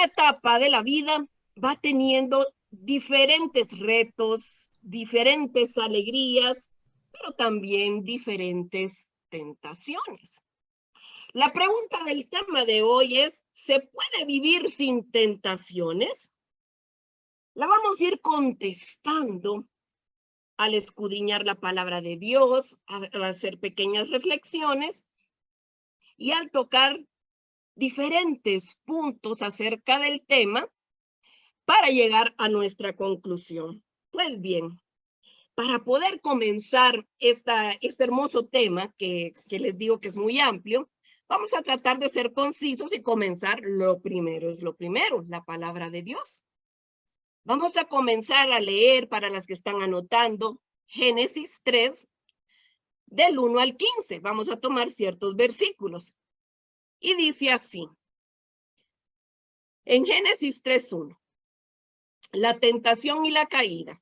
cada etapa de la vida va teniendo diferentes retos, diferentes alegrías, pero también diferentes tentaciones. La pregunta del tema de hoy es, ¿se puede vivir sin tentaciones? La vamos a ir contestando al escudriñar la palabra de Dios, al hacer pequeñas reflexiones y al tocar diferentes puntos acerca del tema para llegar a nuestra conclusión. Pues bien, para poder comenzar este hermoso tema que les digo que es muy amplio, vamos a tratar de ser concisos y comenzar. Lo primero es lo primero, la palabra de Dios. Vamos a comenzar a leer, para las que están anotando, Génesis 3, del 1 al 15. Vamos a tomar ciertos versículos. Y dice así, en Génesis 3:1, la tentación y la caída.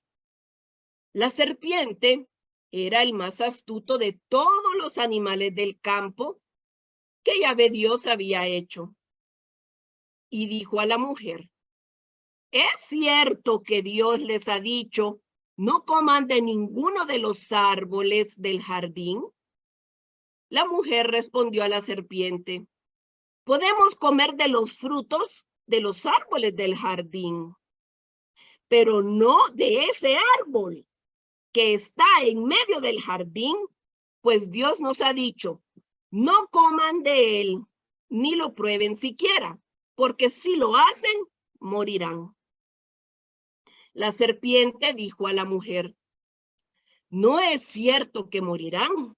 La serpiente era el más astuto de todos los animales del campo que Yahvé Dios había hecho. Y dijo a la mujer, ¿es cierto que Dios les ha dicho, no coman de ninguno de los árboles del jardín? La mujer respondió a la serpiente, podemos comer de los frutos de los árboles del jardín, pero no de ese árbol que está en medio del jardín, pues Dios nos ha dicho, no coman de él, ni lo prueben siquiera, porque si lo hacen, morirán. La serpiente dijo a la mujer, no es cierto que morirán.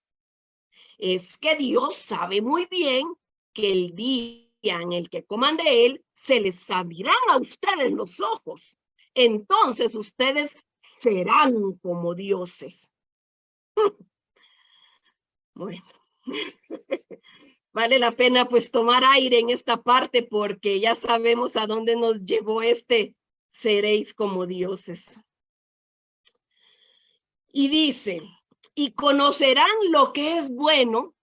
Es que Dios sabe muy bien que el día en el que coman de él, se les abrirán a ustedes los ojos. Entonces ustedes serán como dioses. Bueno, vale la pena pues tomar aire en esta parte porque ya sabemos a dónde nos llevó seréis como dioses. Y dice, y conocerán lo que es bueno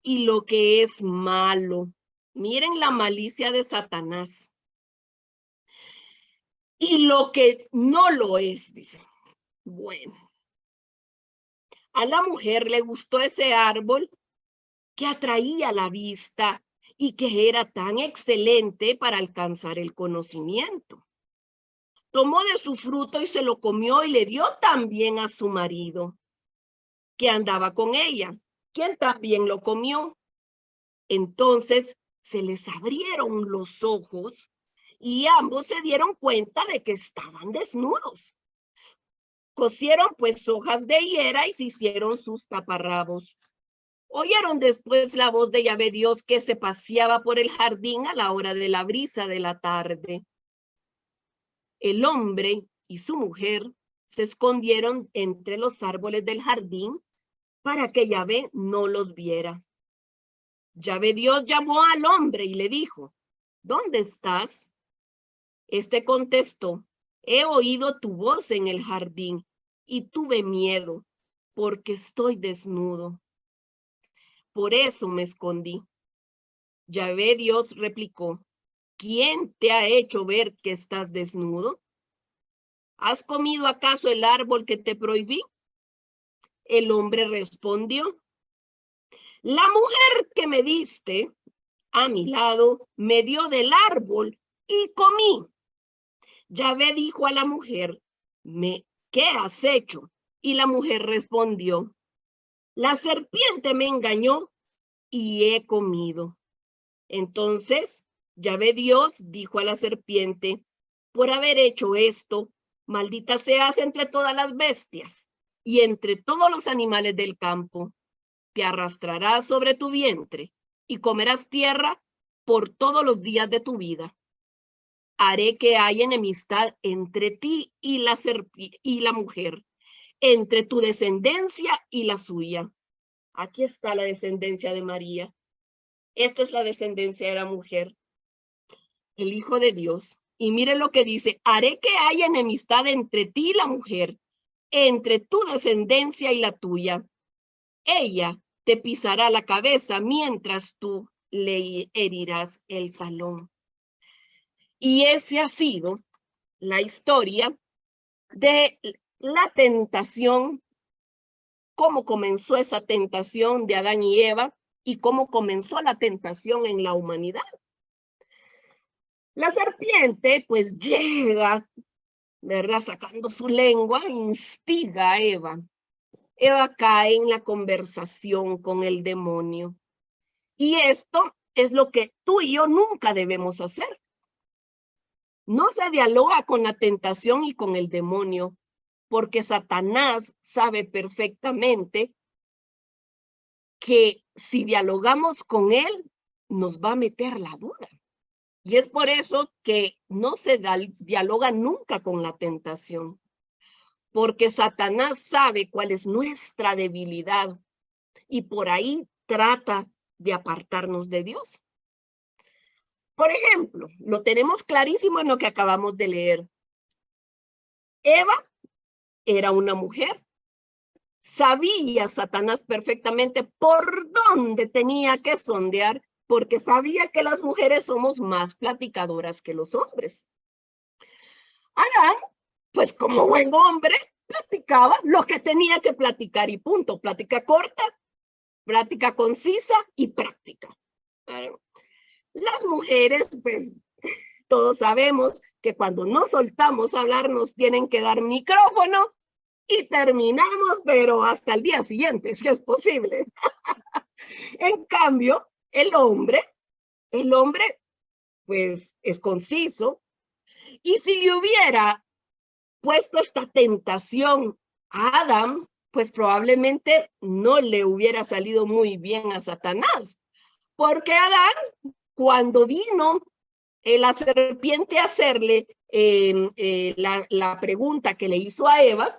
y lo que es malo. Miren la malicia de Satanás. Y lo que no lo es, dice. Bueno, a la mujer le gustó ese árbol que atraía la vista y que era tan excelente para alcanzar el conocimiento. Tomó de su fruto y se lo comió y le dio también a su marido, que andaba con ella, quien también lo comió. Entonces se les abrieron los ojos y ambos se dieron cuenta de que estaban desnudos. Cosieron pues hojas de higuera y se hicieron sus taparrabos. Oyeron después la voz de Yahvé Dios que se paseaba por el jardín a la hora de la brisa de la tarde. El hombre y su mujer se escondieron entre los árboles del jardín para que Yahvé no los viera. Yahvé Dios llamó al hombre y le dijo, ¿dónde estás? Este contestó, he oído tu voz en el jardín y tuve miedo porque estoy desnudo. Por eso me escondí. Yahvé Dios replicó, ¿quién te ha hecho ver que estás desnudo? ¿Has comido acaso el árbol que te prohibí? El hombre respondió, la mujer que me diste a mi lado me dio del árbol y comí. Yahvé dijo a la mujer, ¿qué has hecho? Y la mujer respondió, la serpiente me engañó y he comido. Entonces Yahvé Dios dijo a la serpiente, por haber hecho esto, maldita seas entre todas las bestias y entre todos los animales del campo. Te arrastrarás sobre tu vientre y comerás tierra por todos los días de tu vida. Haré que haya enemistad entre ti y la mujer, entre tu descendencia y la suya. Aquí está la descendencia de María. Esta es la descendencia de la mujer, el Hijo de Dios. Y mire lo que dice, haré que haya enemistad entre ti y la mujer, entre tu descendencia y la tuya. Ella te pisará la cabeza mientras tú le herirás el talón. Y ese ha sido la historia de la tentación, cómo comenzó esa tentación de Adán y Eva y cómo comenzó la tentación en la humanidad. La serpiente pues llega, ¿verdad? Sacando su lengua, instiga a Eva. Eva cae en la conversación con el demonio. Y esto es lo que tú y yo nunca debemos hacer. No se dialoga con la tentación y con el demonio, porque Satanás sabe perfectamente que si dialogamos con él, nos va a meter la duda. Y es por eso que no se dialoga nunca con la tentación, porque Satanás sabe cuál es nuestra debilidad y por ahí trata de apartarnos de Dios. Por ejemplo, lo tenemos clarísimo en lo que acabamos de leer. Eva era una mujer. Sabía Satanás perfectamente por dónde tenía que sondear, porque sabía que las mujeres somos más platicadoras que los hombres. Adán, pues como buen hombre, platicaba lo que tenía que platicar y punto. Plática corta, plática concisa y práctica. Las mujeres, pues todos sabemos que cuando nos soltamos a hablar nos tienen que dar micrófono y terminamos, pero hasta el día siguiente, si es posible. En cambio, el hombre, pues es conciso, y si le hubiera puesto esta tentación a Adán, pues probablemente no le hubiera salido muy bien a Satanás, porque Adán, cuando vino la serpiente a hacerle la pregunta que le hizo a Eva,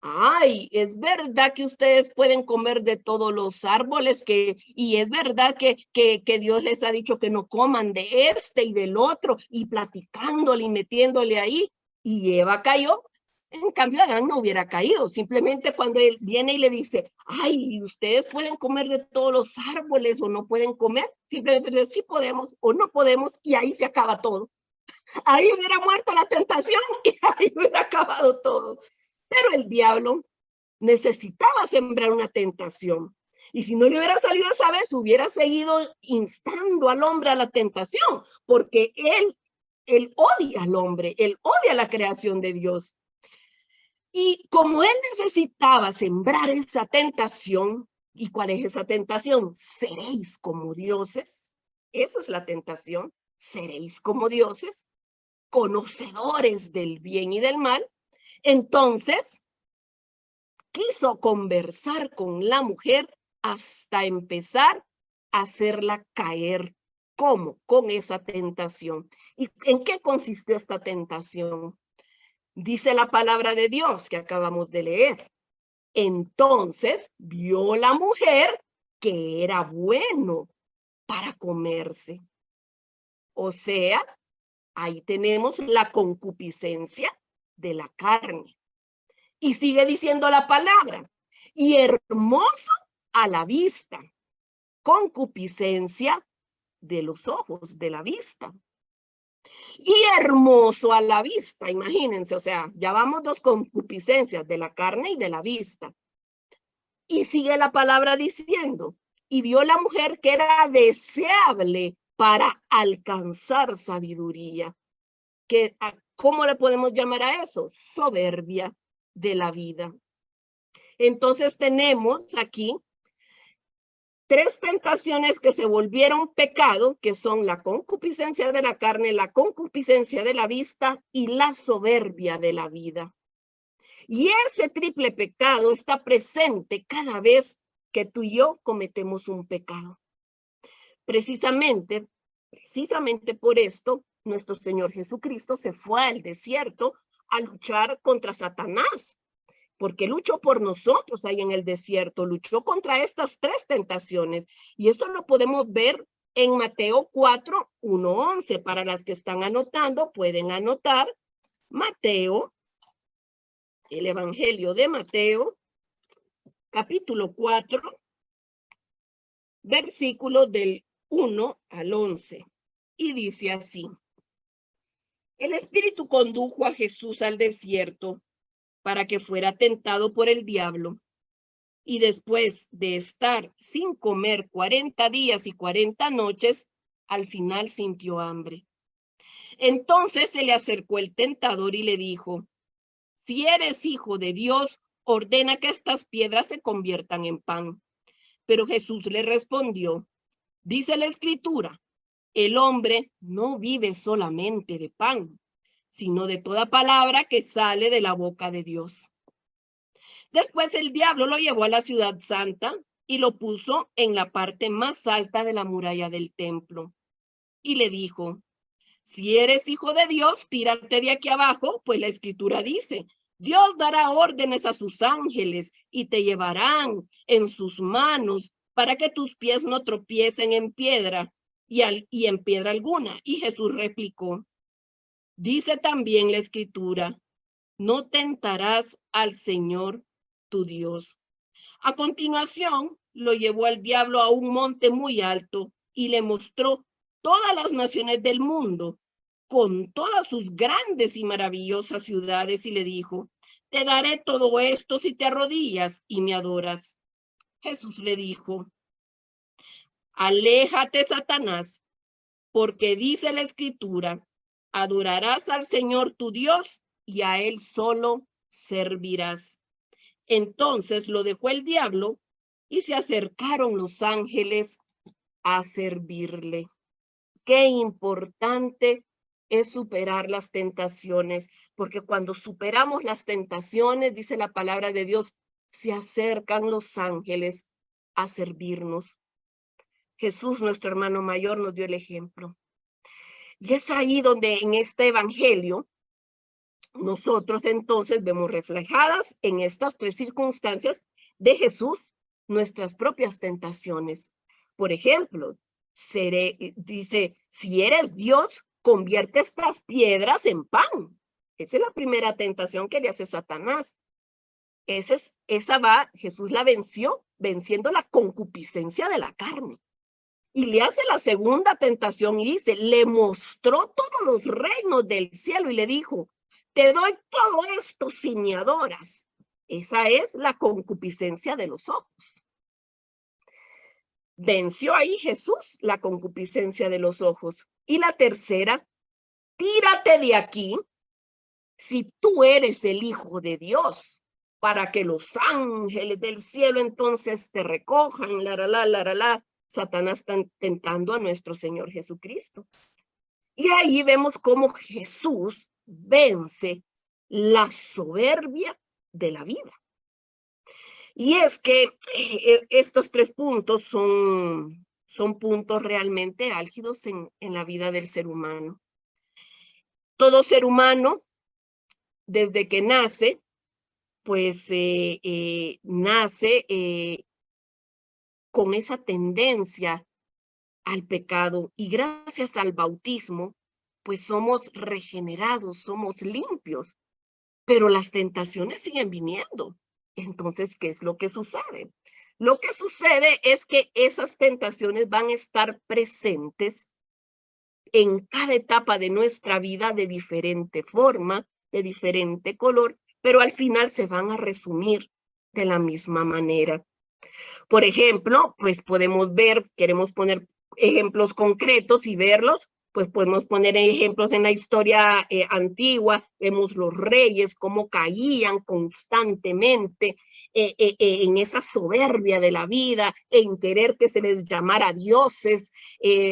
ay, es verdad que ustedes pueden comer de todos los árboles y es verdad que Dios les ha dicho que no coman de este y del otro, y platicándole y metiéndole ahí, y Eva cayó. En cambio, Adán no hubiera caído. Simplemente cuando él viene y le dice, ay, ustedes pueden comer de todos los árboles o no pueden comer, simplemente dice, sí podemos o no podemos, y ahí se acaba todo. Ahí hubiera muerto la tentación y ahí hubiera acabado todo. Pero el diablo necesitaba sembrar una tentación. Y si no le hubiera salido esa vez, hubiera seguido instando al hombre a la tentación, porque él odia al hombre, él odia la creación de Dios. Y como él necesitaba sembrar esa tentación, ¿y cuál es esa tentación? Seréis como dioses. Esa es la tentación. Seréis como dioses, conocedores del bien y del mal. Entonces, quiso conversar con la mujer hasta empezar a hacerla caer. ¿Cómo? Con esa tentación. ¿Y en qué consistió esta tentación? Dice la palabra de Dios que acabamos de leer. Entonces vio la mujer que era bueno para comerse. O sea, ahí tenemos la concupiscencia de la carne. Y sigue diciendo la palabra, y hermoso a la vista, concupiscencia de los ojos, de la vista. Y hermoso a la vista, imagínense, o sea, ya vamos dos concupiscencias, de la carne y de la vista. Y sigue la palabra diciendo, y vio la mujer que era deseable para alcanzar sabiduría. ¿Cómo le podemos llamar a eso? Soberbia de la vida. Entonces tenemos aquí tres tentaciones que se volvieron pecado, que son la concupiscencia de la carne, la concupiscencia de la vista y la soberbia de la vida. Y ese triple pecado está presente cada vez que tú y yo cometemos un pecado. Precisamente por esto, nuestro Señor Jesucristo se fue al desierto a luchar contra Satanás, porque luchó por nosotros ahí en el desierto, luchó contra estas tres tentaciones. Y eso lo podemos ver en Mateo 4, 1, 11. Para las que están anotando, pueden anotar Mateo, el Evangelio de Mateo, capítulo 4, versículo del 1 al 11. Y dice así: El Espíritu condujo a Jesús al desierto para que fuera tentado por el diablo. Y después de estar sin comer 40 días y 40 noches, al final sintió hambre. Entonces se le acercó el tentador y le dijo: si eres hijo de Dios, ordena que estas piedras se conviertan en pan. Pero Jesús le respondió: dice la Escritura, el hombre no vive solamente de pan, sino de toda palabra que sale de la boca de Dios. Después el diablo lo llevó a la ciudad santa y lo puso en la parte más alta de la muralla del templo. Y le dijo: si eres hijo de Dios, tírate de aquí abajo, pues la Escritura dice: Dios dará órdenes a sus ángeles y te llevarán en sus manos para que tus pies no tropiecen en piedra y en piedra alguna. Y Jesús replicó: dice también la Escritura, no tentarás al Señor tu Dios. A continuación, lo llevó al diablo a un monte muy alto y le mostró todas las naciones del mundo, con todas sus grandes y maravillosas ciudades, y le dijo: te daré todo esto si te arrodillas y me adoras. Jesús le dijo: aléjate, Satanás, porque dice la Escritura, adorarás al Señor tu Dios y a Él solo servirás. Entonces lo dejó el diablo y se acercaron los ángeles a servirle. Qué importante es superar las tentaciones, porque cuando superamos las tentaciones, dice la palabra de Dios, se acercan los ángeles a servirnos. Jesús, nuestro hermano mayor, nos dio el ejemplo. Y es ahí donde en este evangelio nosotros entonces vemos reflejadas en estas tres circunstancias de Jesús nuestras propias tentaciones. Por ejemplo, dice, si eres Dios, convierte estas piedras en pan. Esa es la primera tentación que le hace Satanás. Jesús la venció, venciendo la concupiscencia de la carne. Y le hace la segunda tentación y dice, le mostró todos los reinos del cielo y le dijo: te doy todo esto si me adoras. Esa es la concupiscencia de los ojos. Venció ahí Jesús la concupiscencia de los ojos. Y la tercera, tírate de aquí si tú eres el Hijo de Dios, para que los ángeles del cielo entonces te recojan. Satanás está tentando a nuestro Señor Jesucristo. Y ahí vemos cómo Jesús vence la soberbia de la vida. Y es que estos tres puntos son puntos realmente álgidos en la vida del ser humano. Todo ser humano, desde que nace, pues nace con esa tendencia al pecado, y gracias al bautismo, pues somos regenerados, somos limpios, pero las tentaciones siguen viniendo. Entonces, ¿qué es lo que sucede? Lo que sucede es que esas tentaciones van a estar presentes en cada etapa de nuestra vida de diferente forma, de diferente color, pero al final se van a resumir de la misma manera. Por ejemplo, pues podemos ver, queremos poner ejemplos concretos y verlos, pues podemos poner ejemplos en la historia antigua, vemos los reyes cómo caían constantemente en esa soberbia de la vida, en querer que se les llamara dioses,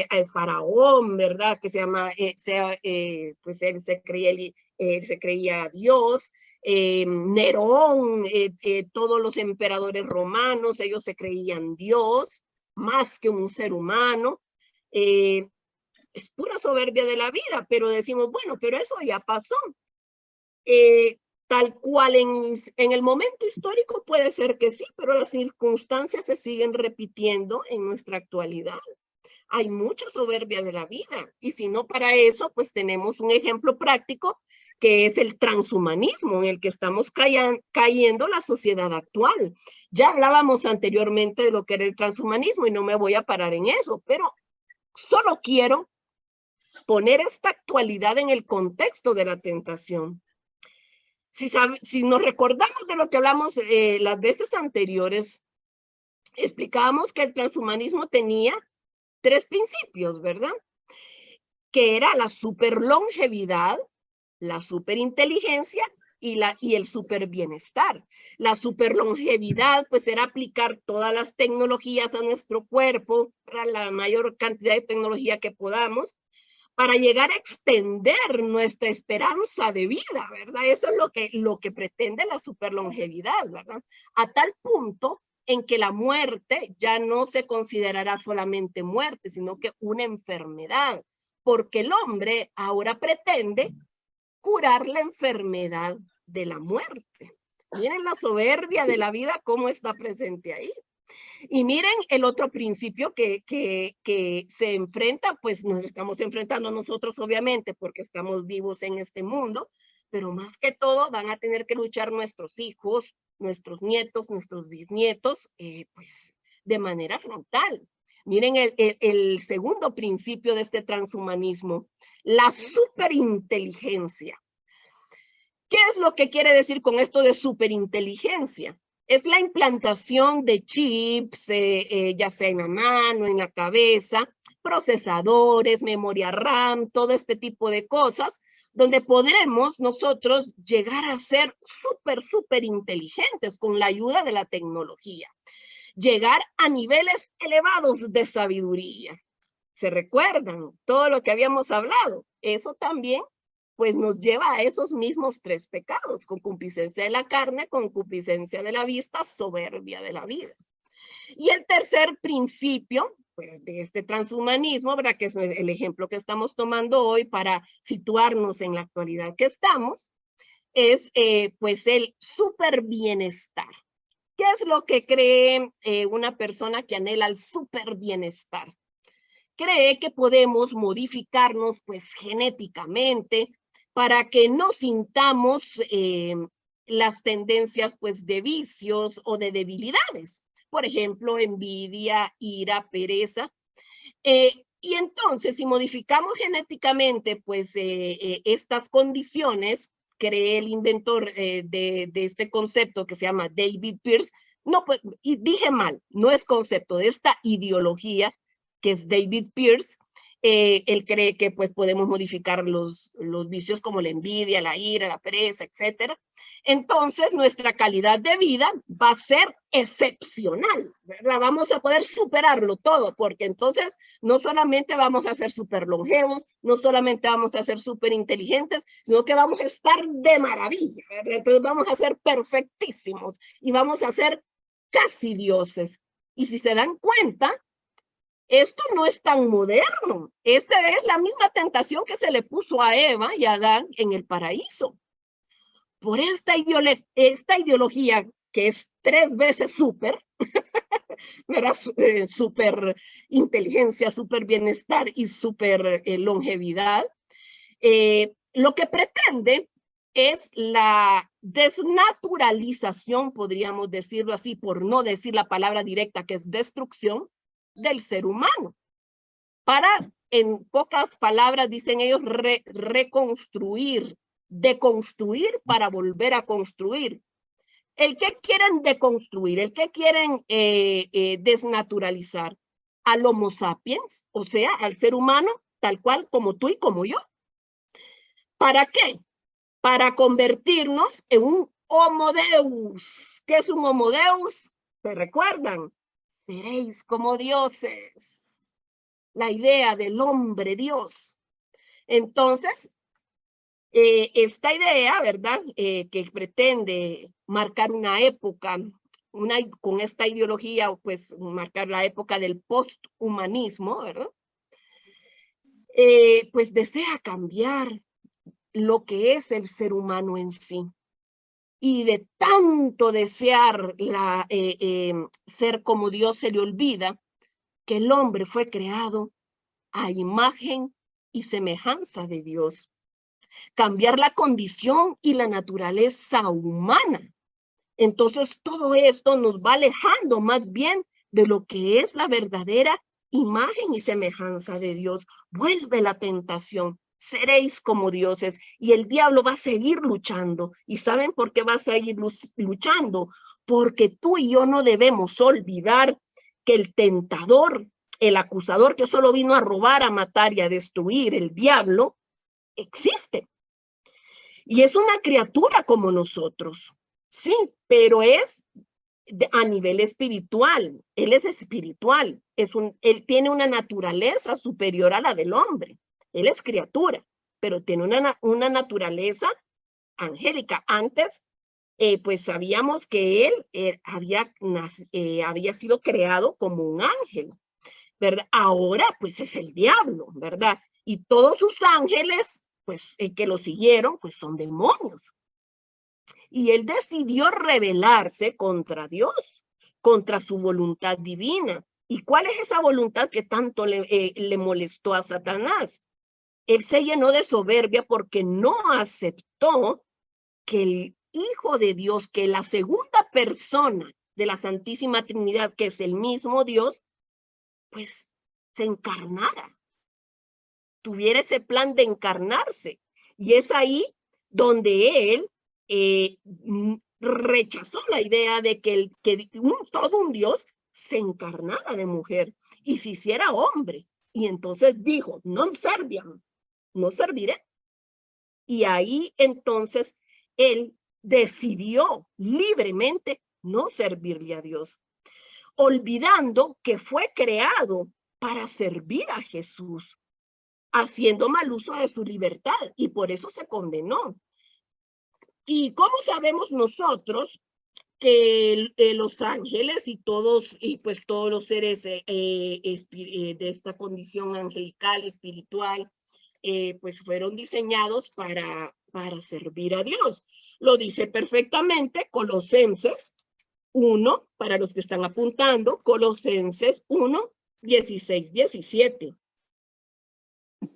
al faraón, ¿verdad? Que se llama, pues él se creía Dios. Nerón, todos los emperadores romanos, ellos se creían Dios más que un ser humano. Es pura soberbia de la vida, pero decimos, bueno, pero eso ya pasó. Tal cual en el momento histórico puede ser que sí, pero las circunstancias se siguen repitiendo en nuestra actualidad. Hay mucha soberbia de la vida, y si no para eso, pues tenemos un ejemplo práctico que es el transhumanismo en el que estamos cayendo la sociedad actual. Ya hablábamos anteriormente de lo que era el transhumanismo y no me voy a parar en eso, pero solo quiero poner esta actualidad en el contexto de la tentación. Si nos recordamos de lo que hablamos las veces anteriores, explicábamos que el transhumanismo tenía 3 principios, ¿verdad? Que era la superlongevidad, la superinteligencia y el superbienestar. La superlongevidad, pues, era aplicar todas las tecnologías a nuestro cuerpo, para la mayor cantidad de tecnología que podamos, para llegar a extender nuestra esperanza de vida, ¿verdad? Eso es lo que pretende la superlongevidad, ¿verdad? A tal punto en que la muerte ya no se considerará solamente muerte, sino que una enfermedad, porque el hombre ahora pretende curar la enfermedad de la muerte. Miren la soberbia de la vida, cómo está presente ahí. Y miren el otro principio que se enfrenta, pues nos estamos enfrentando nosotros obviamente porque estamos vivos en este mundo, pero más que todo van a tener que luchar nuestros hijos, nuestros nietos, nuestros bisnietos, pues de manera frontal. Miren el segundo principio de este transhumanismo, la superinteligencia. ¿Qué es lo que quiere decir con esto de superinteligencia? Es la implantación de chips, ya sea en la mano, en la cabeza, procesadores, memoria RAM, todo este tipo de cosas, donde podremos nosotros llegar a ser súper inteligentes con la ayuda de la tecnología. Llegar a niveles elevados de sabiduría. ¿Se recuerdan todo lo que habíamos hablado? Eso también pues nos lleva a esos mismos 3 pecados: concupiscencia de la carne, concupiscencia de la vista, soberbia de la vida. Y el tercer principio, pues, de este transhumanismo, ¿verdad?, que es el ejemplo que estamos tomando hoy para situarnos en la actualidad que estamos, es pues el superbienestar. ¿Qué es lo que cree una persona que anhela el superbienestar? Cree que podemos modificarnos pues genéticamente para que no sintamos las tendencias pues de vicios o de debilidades. Por ejemplo, envidia, ira, pereza. Y entonces, si modificamos genéticamente pues estas condiciones, cree el inventor de este concepto que se llama David Pearce, no, pues, y dije mal, no es concepto, de esta ideología que es David Pearce. Él cree que pues podemos modificar los vicios como la envidia, la ira, la pereza, etcétera. Entonces nuestra calidad de vida va a ser excepcional, ¿verdad? Vamos a poder superarlo todo, porque entonces no solamente vamos a ser súper longevos, no solamente vamos a ser súper inteligentes, sino que vamos a estar de maravilla, ¿verdad? Entonces vamos a ser perfectísimos y vamos a ser casi dioses. Y si se dan cuenta, esto no es tan moderno. Esta es la misma tentación que se le puso a Eva y a Adán en el paraíso. Por esta ideología que es 3 veces súper, súper inteligencia, súper bienestar y súper longevidad, lo que pretende es la desnaturalización, podríamos decirlo así, por no decir la palabra directa, que es destrucción del ser humano, para, en pocas palabras, dicen ellos, reconstruir, deconstruir para volver a construir. ¿El qué quieren deconstruir? ¿El qué quieren desnaturalizar? Al Homo sapiens, o sea, al ser humano, tal cual como tú y como yo. ¿Para qué? Para convertirnos en un Homo Deus. ¿Qué es un Homo Deus? ¿Se recuerdan? Seréis como dioses. La idea del hombre Dios. Entonces, esta idea, ¿verdad?, que pretende marcar una época, con esta ideología, pues marcar la época del posthumanismo, ¿verdad?, pues desea cambiar lo que es el ser humano en sí. Y de tanto desear ser como Dios, se le olvida que el hombre fue creado a imagen y semejanza de Dios. Cambiar la condición y la naturaleza humana. Entonces todo esto nos va alejando más bien de lo que es la verdadera imagen y semejanza de Dios. Vuelve la tentación. Seréis como dioses, y el diablo va a seguir luchando. ¿Y saben por qué va a seguir luchando? Porque tú y yo no debemos olvidar que el tentador, el acusador que solo vino a robar, a matar y a destruir, el diablo, existe. Y es una criatura como nosotros, sí, pero es a nivel espiritual. Él es espiritual, él tiene una naturaleza superior a la del hombre. Él es criatura, pero tiene una naturaleza angélica. Antes, pues sabíamos que él había sido creado como un ángel, ¿verdad? Ahora, pues es el diablo, ¿verdad? Y todos sus ángeles, pues que lo siguieron, pues son demonios. Y él decidió rebelarse contra Dios, contra su voluntad divina. ¿Y cuál es esa voluntad que tanto le molestó a Satanás? Él se llenó de soberbia porque no aceptó que el Hijo de Dios, que la segunda persona de la Santísima Trinidad, que es el mismo Dios, pues se encarnara, tuviera ese plan de encarnarse. Y es ahí donde él rechazó la idea de que todo un Dios se encarnara de mujer y se hiciera hombre. Y entonces dijo, no serviam, no serviré. Y ahí entonces él decidió libremente no servirle a Dios, olvidando que fue creado para servir a Jesús, haciendo mal uso de su libertad, y por eso se condenó. ¿Y cómo sabemos nosotros que los ángeles y pues todos los seres de esta condición angelical, espiritual, pues fueron diseñados para servir a Dios? Lo dice perfectamente Colosenses 1, para los que están apuntando, Colosenses 1, 16, 17.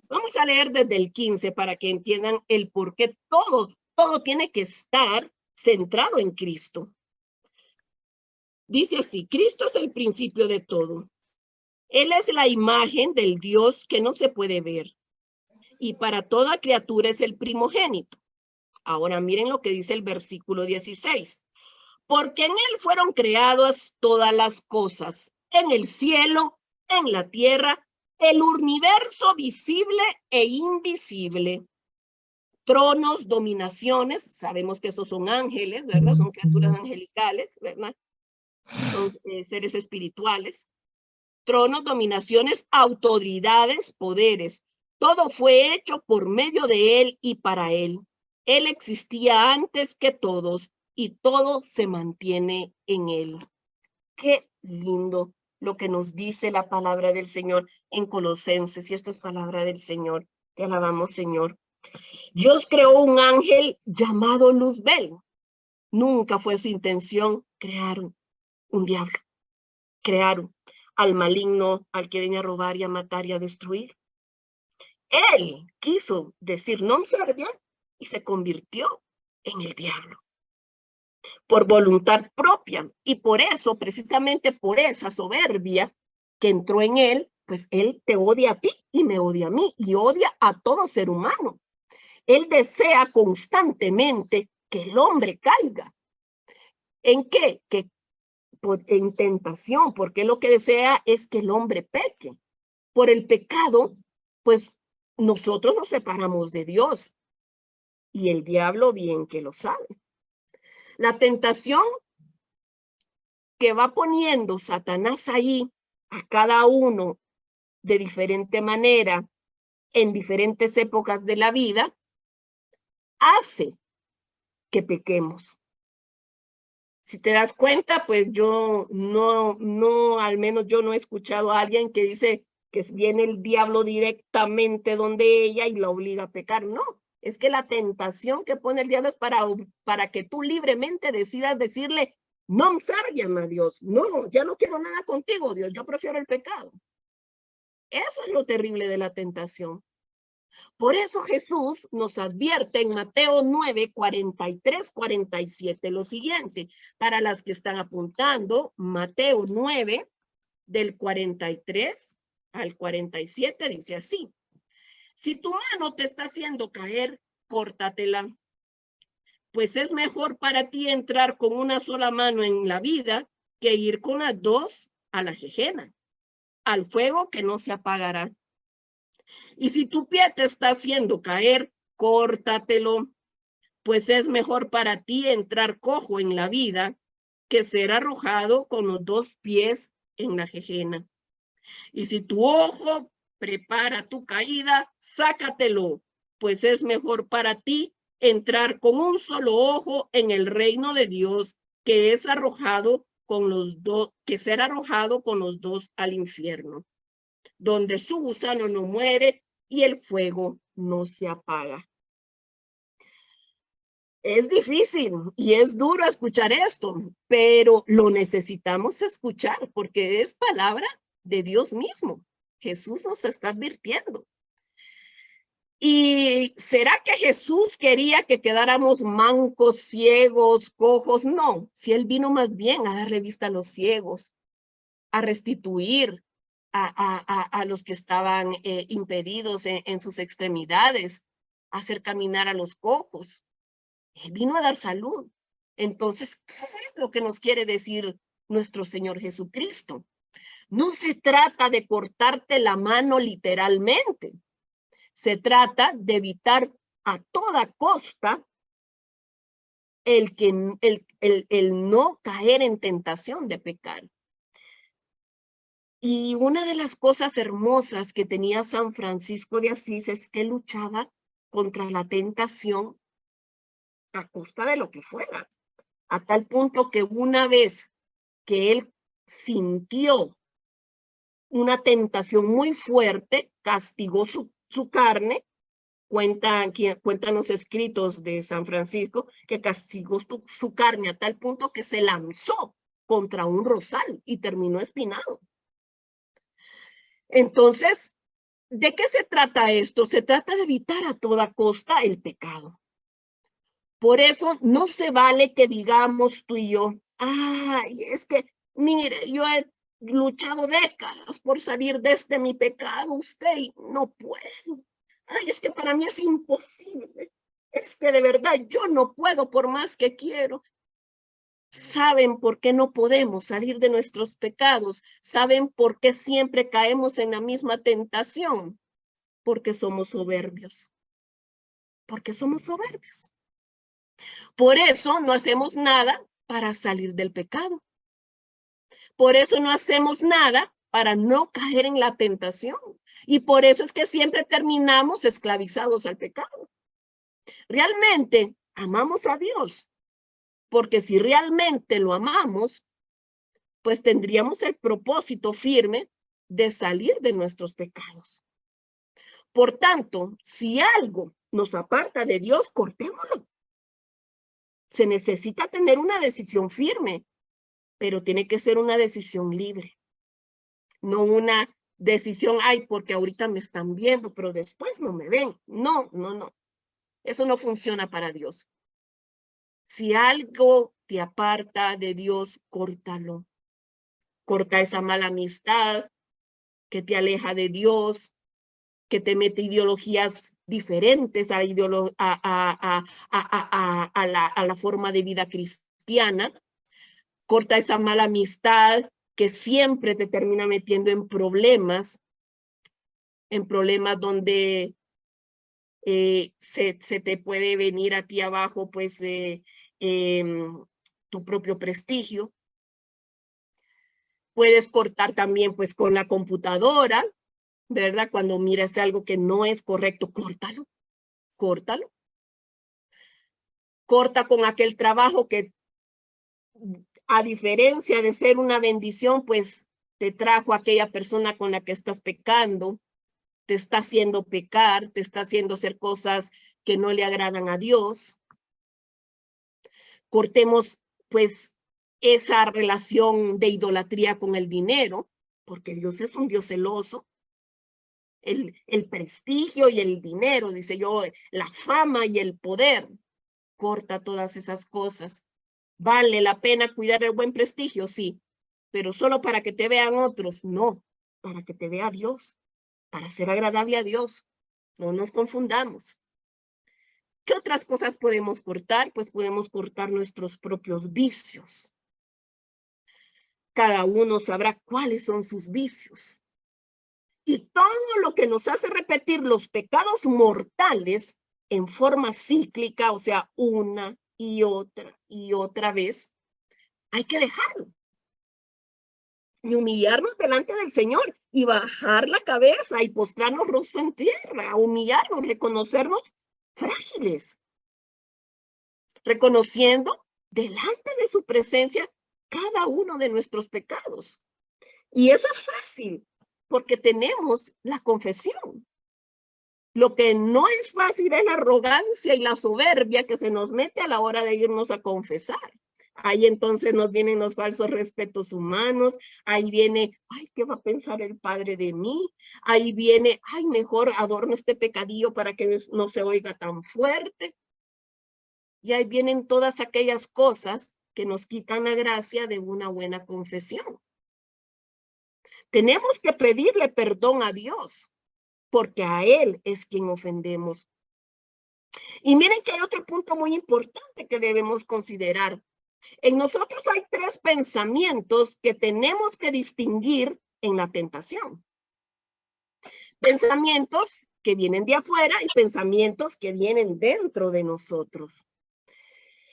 Vamos a leer desde el 15 para que entiendan el por qué todo tiene que estar centrado en Cristo. Dice así, Cristo es el principio de todo. Él es la imagen del Dios que no se puede ver. Y para toda criatura es el primogénito. Ahora miren lo que dice el versículo 16. Porque en él fueron creadas todas las cosas, en el cielo, en la tierra, el universo visible e invisible. Tronos, dominaciones, sabemos que esos son ángeles, ¿verdad? Son criaturas angelicales, ¿verdad? Son seres espirituales. Tronos, dominaciones, autoridades, poderes. Todo fue hecho por medio de él y para él. Él existía antes que todos y todo se mantiene en él. Qué lindo lo que nos dice la palabra del Señor en Colosenses, y esta es palabra del Señor. Te alabamos, Señor. Dios creó un ángel llamado Luzbel. Nunca fue su intención crear un diablo, crear al maligno, al que venía a robar y a matar y a destruir. Él quiso decir non serviam y se convirtió en el diablo por voluntad propia, y por eso, precisamente por esa soberbia que entró en él, pues él te odia a ti y me odia a mí y odia a todo ser humano. Él desea constantemente que el hombre caiga. ¿En qué? En tentación, porque lo que desea es que el hombre peque. Por el pecado, pues nosotros nos separamos de Dios, y el diablo bien que lo sabe. La tentación que va poniendo Satanás ahí a cada uno de diferente manera, en diferentes épocas de la vida, hace que pequemos. Si te das cuenta, pues yo al menos yo no he escuchado a alguien que dice que viene el diablo directamente donde ella y la obliga a pecar. No, es que la tentación que pone el diablo es para que tú libremente decidas decirle, no serviam a Dios. No, ya no quiero nada contigo, Dios, yo prefiero el pecado. Eso es lo terrible de la tentación. Por eso Jesús nos advierte en Mateo 9, 43, 47 lo siguiente. Para las que están apuntando, Mateo 9, del 43 al 47 dice así: si tu mano te está haciendo caer, córtatela, pues es mejor para ti entrar con una sola mano en la vida que ir con las dos a la Gehenna, al fuego que no se apagará. Y si tu pie te está haciendo caer, córtatelo, pues es mejor para ti entrar cojo en la vida que ser arrojado con los dos pies en la Gehenna. Y si tu ojo prepara tu caída, sácatelo, pues es mejor para ti entrar con un solo ojo en el reino de Dios que es arrojado con los dos, que ser arrojado con los dos al infierno, donde su gusano no muere y el fuego no se apaga. Es difícil y es duro escuchar esto, pero lo necesitamos escuchar porque es palabra de Dios mismo. Jesús nos está advirtiendo. ¿Y será que Jesús quería que quedáramos mancos, ciegos, cojos? No, si él vino más bien a darle vista a los ciegos, a restituir a los que estaban impedidos en sus extremidades, a hacer caminar a los cojos. Él vino a dar salud. Entonces, ¿qué es lo que nos quiere decir nuestro Señor Jesucristo? No se trata de cortarte la mano literalmente. Se trata de evitar a toda costa el no caer en tentación de pecar. Y una de las cosas hermosas que tenía San Francisco de Asís es que luchaba contra la tentación a costa de lo que fuera, a tal punto que una vez que él sintió una tentación muy fuerte, castigó su carne. Cuentan los escritos de San Francisco que castigó su carne a tal punto que se lanzó contra un rosal y terminó espinado. Entonces, ¿de qué se trata esto? Se trata de evitar a toda costa el pecado. Por eso no se vale que digamos tú y yo, ay, es que, mire, yo he luchado décadas por salir de mi pecado, usted, y no puedo. Ay, es que para mí es imposible. Es que de verdad yo no puedo por más que quiero. ¿Saben por qué no podemos salir de nuestros pecados? ¿Saben por qué siempre caemos en la misma tentación? Porque somos soberbios. Porque somos soberbios. Por eso no hacemos nada para salir del pecado. Por eso no hacemos nada para no caer en la tentación. Y por eso es que siempre terminamos esclavizados al pecado. Realmente amamos a Dios, porque si realmente lo amamos, pues tendríamos el propósito firme de salir de nuestros pecados. Por tanto, si algo nos aparta de Dios, cortémoslo. Se necesita tener una decisión firme, pero tiene que ser una decisión libre. No una decisión, ay, porque ahorita me están viendo, pero después no me ven. No, no, no. Eso no funciona para Dios. Si algo te aparta de Dios, córtalo. Corta esa mala amistad que te aleja de Dios, que te mete ideologías diferentes a la forma de vida cristiana. Corta esa mala amistad que siempre te termina metiendo en problemas donde se te puede venir a ti abajo, pues, tu propio prestigio. Puedes cortar también, pues, con la computadora, ¿verdad? Cuando miras algo que no es correcto, córtalo, córtalo. Corta con aquel trabajo que, a diferencia de ser una bendición, pues, te trajo aquella persona con la que estás pecando, te está haciendo pecar, te está haciendo hacer cosas que no le agradan a Dios. Cortemos, pues, esa relación de idolatría con el dinero, porque Dios es un Dios celoso. El prestigio y el dinero, dice yo, la fama y el poder. Corta todas esas cosas. ¿Vale la pena cuidar el buen prestigio? Sí, pero solo para que te vean otros, no. para que te vea Dios, para ser agradable a Dios. No nos confundamos. ¿Qué otras cosas podemos cortar? Pues podemos cortar nuestros propios vicios. Cada uno sabrá cuáles son sus vicios. Y todo lo que nos hace repetir los pecados mortales en forma cíclica, o sea, una y otra vez, hay que dejarlo. Y humillarnos delante del Señor y bajar la cabeza y postrarnos rostro en tierra, humillarnos, reconocernos frágiles, reconociendo delante de su presencia cada uno de nuestros pecados. Y eso es fácil, porque tenemos la confesión. Lo que no es fácil es la arrogancia y la soberbia que se nos mete a la hora de irnos a confesar. Ahí entonces nos vienen los falsos respetos humanos, ahí viene, ay, ¿qué va a pensar el Padre de mí? Ahí viene, ay, mejor adorno este pecadillo para que no se oiga tan fuerte. Y ahí vienen todas aquellas cosas que nos quitan la gracia de una buena confesión. Tenemos que pedirle perdón a Dios, porque a Él es quien ofendemos. Y miren que hay otro punto muy importante que debemos considerar. En nosotros hay 3 pensamientos que tenemos que distinguir en la tentación. Pensamientos que vienen de afuera y pensamientos que vienen dentro de nosotros.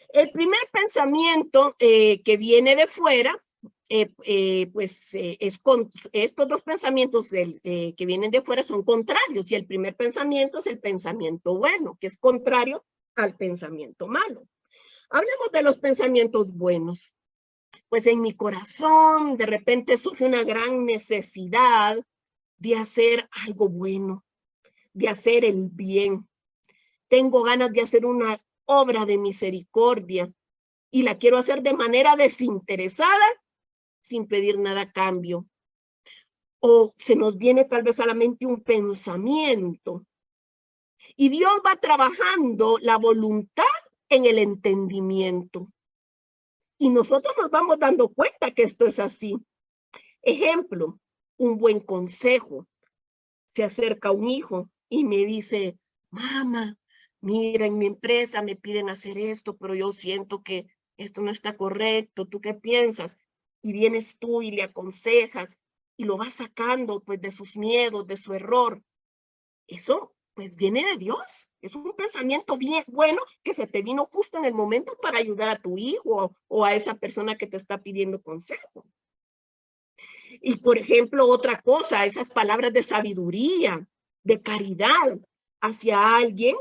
El primer pensamiento que viene de fuera, estos dos pensamientos que vienen de fuera son contrarios, y el primer pensamiento es el pensamiento bueno, que es contrario al pensamiento malo. Hablemos de los pensamientos buenos. Pues en mi corazón de repente surge una gran necesidad de hacer algo bueno, de hacer el bien. Tengo ganas de hacer una obra de misericordia y la quiero hacer de manera desinteresada, sin pedir nada a cambio. O se nos viene tal vez a la mente un pensamiento. Y Dios va trabajando la voluntad en el entendimiento. Y nosotros nos vamos dando cuenta que esto es así. Ejemplo, un buen consejo. Se acerca un hijo y me dice, mamá, mira, en mi empresa me piden hacer esto, pero yo siento que esto no está correcto. ¿Tú qué piensas? Y vienes tú y le aconsejas y lo vas sacando pues de sus miedos, de su error. Eso pues viene de Dios. Es un pensamiento bien bueno que se te vino justo en el momento para ayudar a tu hijo o a esa persona que te está pidiendo consejo. Y por ejemplo, otra cosa, esas palabras de sabiduría, de caridad hacia alguien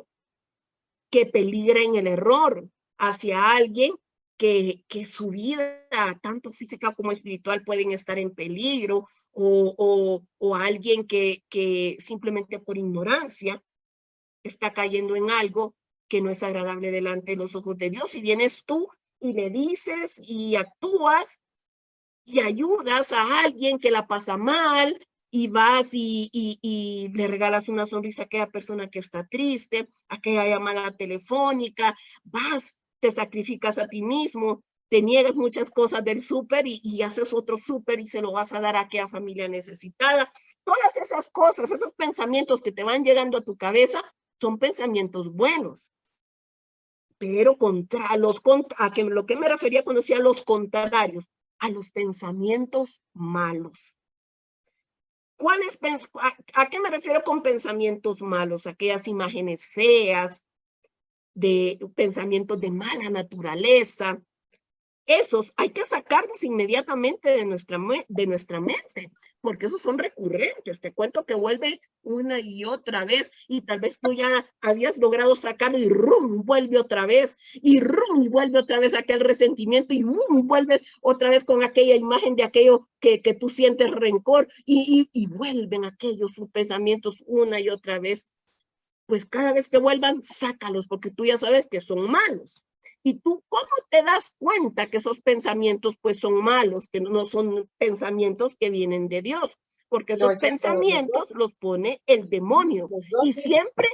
que peligra en el error, hacia alguien que su vida, tanto física como espiritual, pueden estar en peligro, o alguien que simplemente por ignorancia está cayendo en algo que no es agradable delante de los ojos de Dios. Y vienes tú y le dices y actúas y ayudas a alguien que la pasa mal, y vas y le regalas una sonrisa a aquella persona que está triste, a aquella llamada telefónica, vas, te sacrificas a ti mismo, te niegas muchas cosas del súper y haces otro súper y se lo vas a dar a aquella familia necesitada. Todas esas cosas, esos pensamientos que te van llegando a tu cabeza son pensamientos buenos. Pero lo que me refería cuando decía los contrarios, a los pensamientos malos. ¿A qué me refiero con pensamientos malos? Aquellas imágenes feas, de pensamientos de mala naturaleza. Esos hay que sacarlos inmediatamente de nuestra mente, porque esos son recurrentes. Te cuento que vuelve una y otra vez, y tal vez tú ya habías logrado sacarlo y ¡rum! Vuelve otra vez, y ¡rum! Y vuelve otra vez aquel resentimiento, y ¡rum! Vuelves otra vez con aquella imagen de aquello que tú sientes rencor, y vuelven aquellos sus pensamientos una y otra vez. Pues cada vez que vuelvan, sácalos, porque tú ya sabes que son malos. ¿Y tú cómo te das cuenta que esos pensamientos pues son malos, que no son pensamientos que vienen de Dios? Porque esos pensamientos los pone el demonio y siempre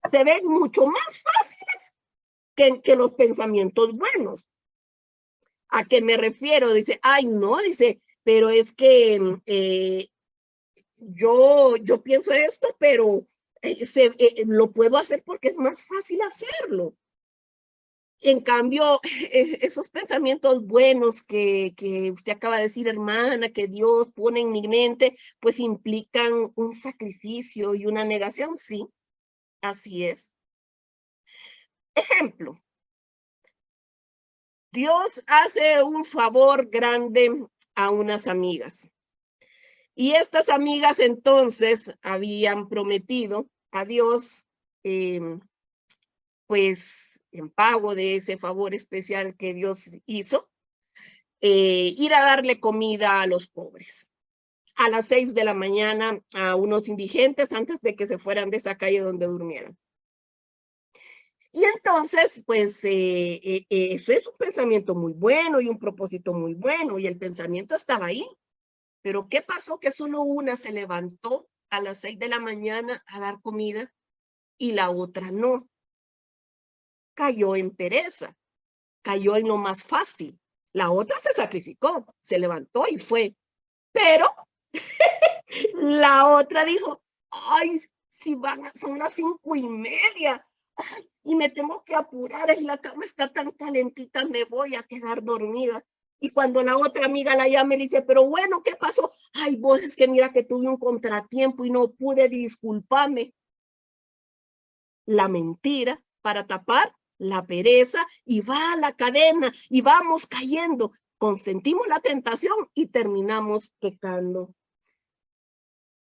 se ven mucho más fáciles que los pensamientos buenos. ¿A qué me refiero? Dice, ay no, dice, pero es que yo pienso esto, pero lo puedo hacer porque es más fácil hacerlo. En cambio, esos pensamientos buenos que usted acaba de decir, hermana, que Dios pone en mi mente, pues implican un sacrificio y una negación, sí, así es. Ejemplo, Dios hace un favor grande a unas amigas. Y estas amigas entonces habían prometido a Dios, pues en pago de ese favor especial que Dios hizo, ir a darle comida a los pobres. A las 6 de la mañana a unos indigentes antes de que se fueran de esa calle donde durmieran. Y entonces, pues, eso es un pensamiento muy bueno y un propósito muy bueno, y el pensamiento estaba ahí. Pero ¿qué pasó? Que solo una se levantó a las 6 de la mañana a dar comida y la otra no. Cayó en pereza, cayó en lo más fácil. La otra se sacrificó, se levantó y fue. Pero la otra dijo, ay, si son las 5:30 y me tengo que apurar, la cama está tan calentita, me voy a quedar dormida. Y cuando la otra amiga la llama y le dice, pero bueno, ¿qué pasó? Ay, vos, es que mira que tuve un contratiempo y no pude, disculparme. La mentira para tapar la pereza, y va a la cadena y vamos cayendo. Consentimos la tentación y terminamos pecando.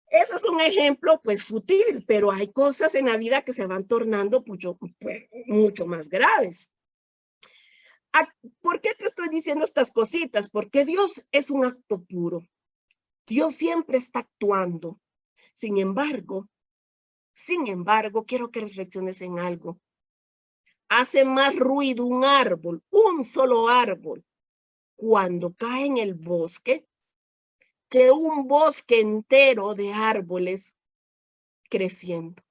Ese es un ejemplo, pues, fútil, pero hay cosas en la vida que se van tornando mucho más graves. ¿Por qué te estoy diciendo estas cositas? Porque Dios es un acto puro. Dios siempre está actuando. Sin embargo, quiero que reflexiones en algo. Hace más ruido un árbol, un solo árbol, cuando cae en el bosque, que un bosque entero de árboles creciendo.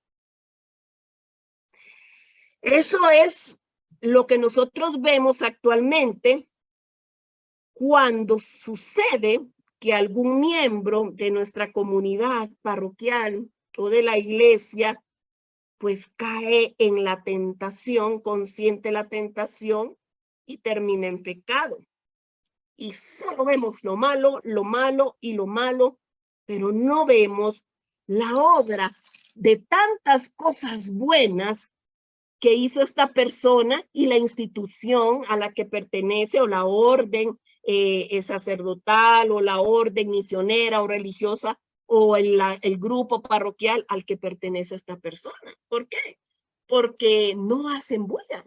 Eso es lo que nosotros vemos actualmente cuando sucede que algún miembro de nuestra comunidad parroquial o de la iglesia pues cae en la tentación, consiente la tentación y termina en pecado. Y solo vemos lo malo y lo malo, pero no vemos la obra de tantas cosas buenas que hizo esta persona y la institución a la que pertenece, o la orden sacerdotal, o la orden misionera o religiosa, o el grupo parroquial al que pertenece esta persona. ¿Por qué? Porque no hacen bulla.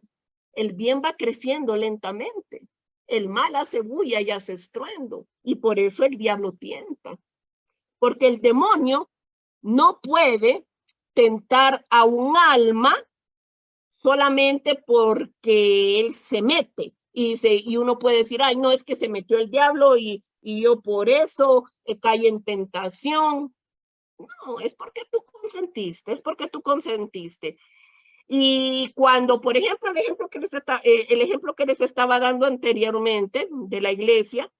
El bien va creciendo lentamente. El mal hace bulla y hace estruendo. Y por eso el diablo tienta. Porque el demonio no puede tentar a un alma solamente porque él se mete. Y uno puede decir, ay, no, es que se metió el diablo y yo por eso caí en tentación. No, es porque tú consentiste. Y cuando, por ejemplo, el ejemplo que les estaba dando anteriormente de la iglesia,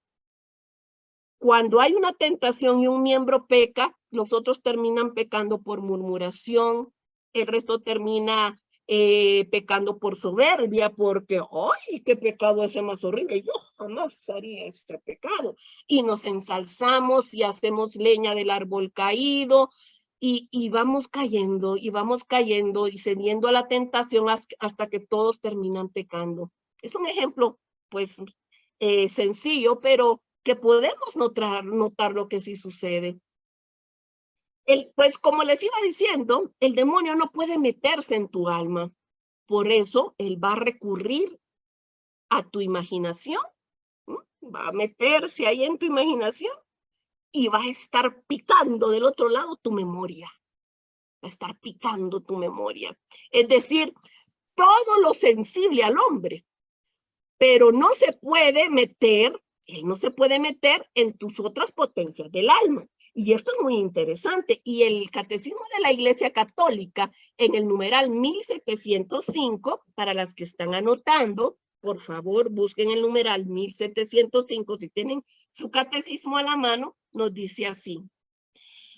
cuando hay una tentación y un miembro peca, los otros terminan pecando por murmuración, el resto termina pecando por soberbia, porque, ¡ay, qué pecado ese más horrible! Yo jamás haría este pecado. Y nos ensalzamos y hacemos leña del árbol caído, y vamos cayendo y cediendo a la tentación hasta que todos terminan pecando. Es un ejemplo, pues, sencillo, pero que podemos notar lo que sí sucede. Pues como les iba diciendo, el demonio no puede meterse en tu alma. Por eso él va a recurrir a tu imaginación, va a meterse ahí en tu imaginación y va a estar picando del otro lado tu memoria. Va a estar picando tu memoria. Es decir, todo lo sensible al hombre, pero no se puede meter, él no se puede meter en tus otras potencias del alma. Y esto es muy interesante. Y el Catecismo de la Iglesia Católica, en el numeral 1705, para las que están anotando, por favor, busquen el numeral 1705, si tienen su catecismo a la mano, nos dice así: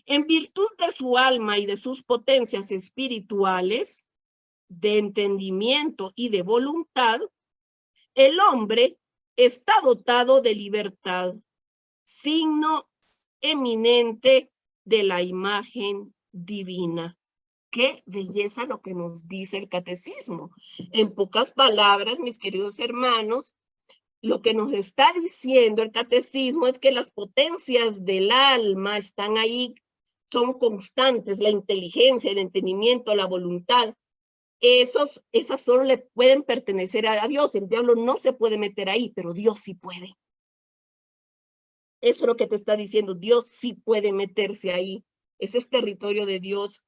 En virtud de su alma y de sus potencias espirituales, de entendimiento y de voluntad, el hombre está dotado de libertad, signo eminente de la imagen divina. Qué belleza lo que nos dice el catecismo. En pocas palabras, mis queridos hermanos, lo que nos está diciendo el catecismo es que las potencias del alma están ahí, son constantes, la inteligencia, el entendimiento, la voluntad. Esas solo le pueden pertenecer a Dios. El diablo no se puede meter ahí, pero Dios sí puede. Eso es lo que te está diciendo. Dios sí puede meterse ahí. Ese es territorio de Dios,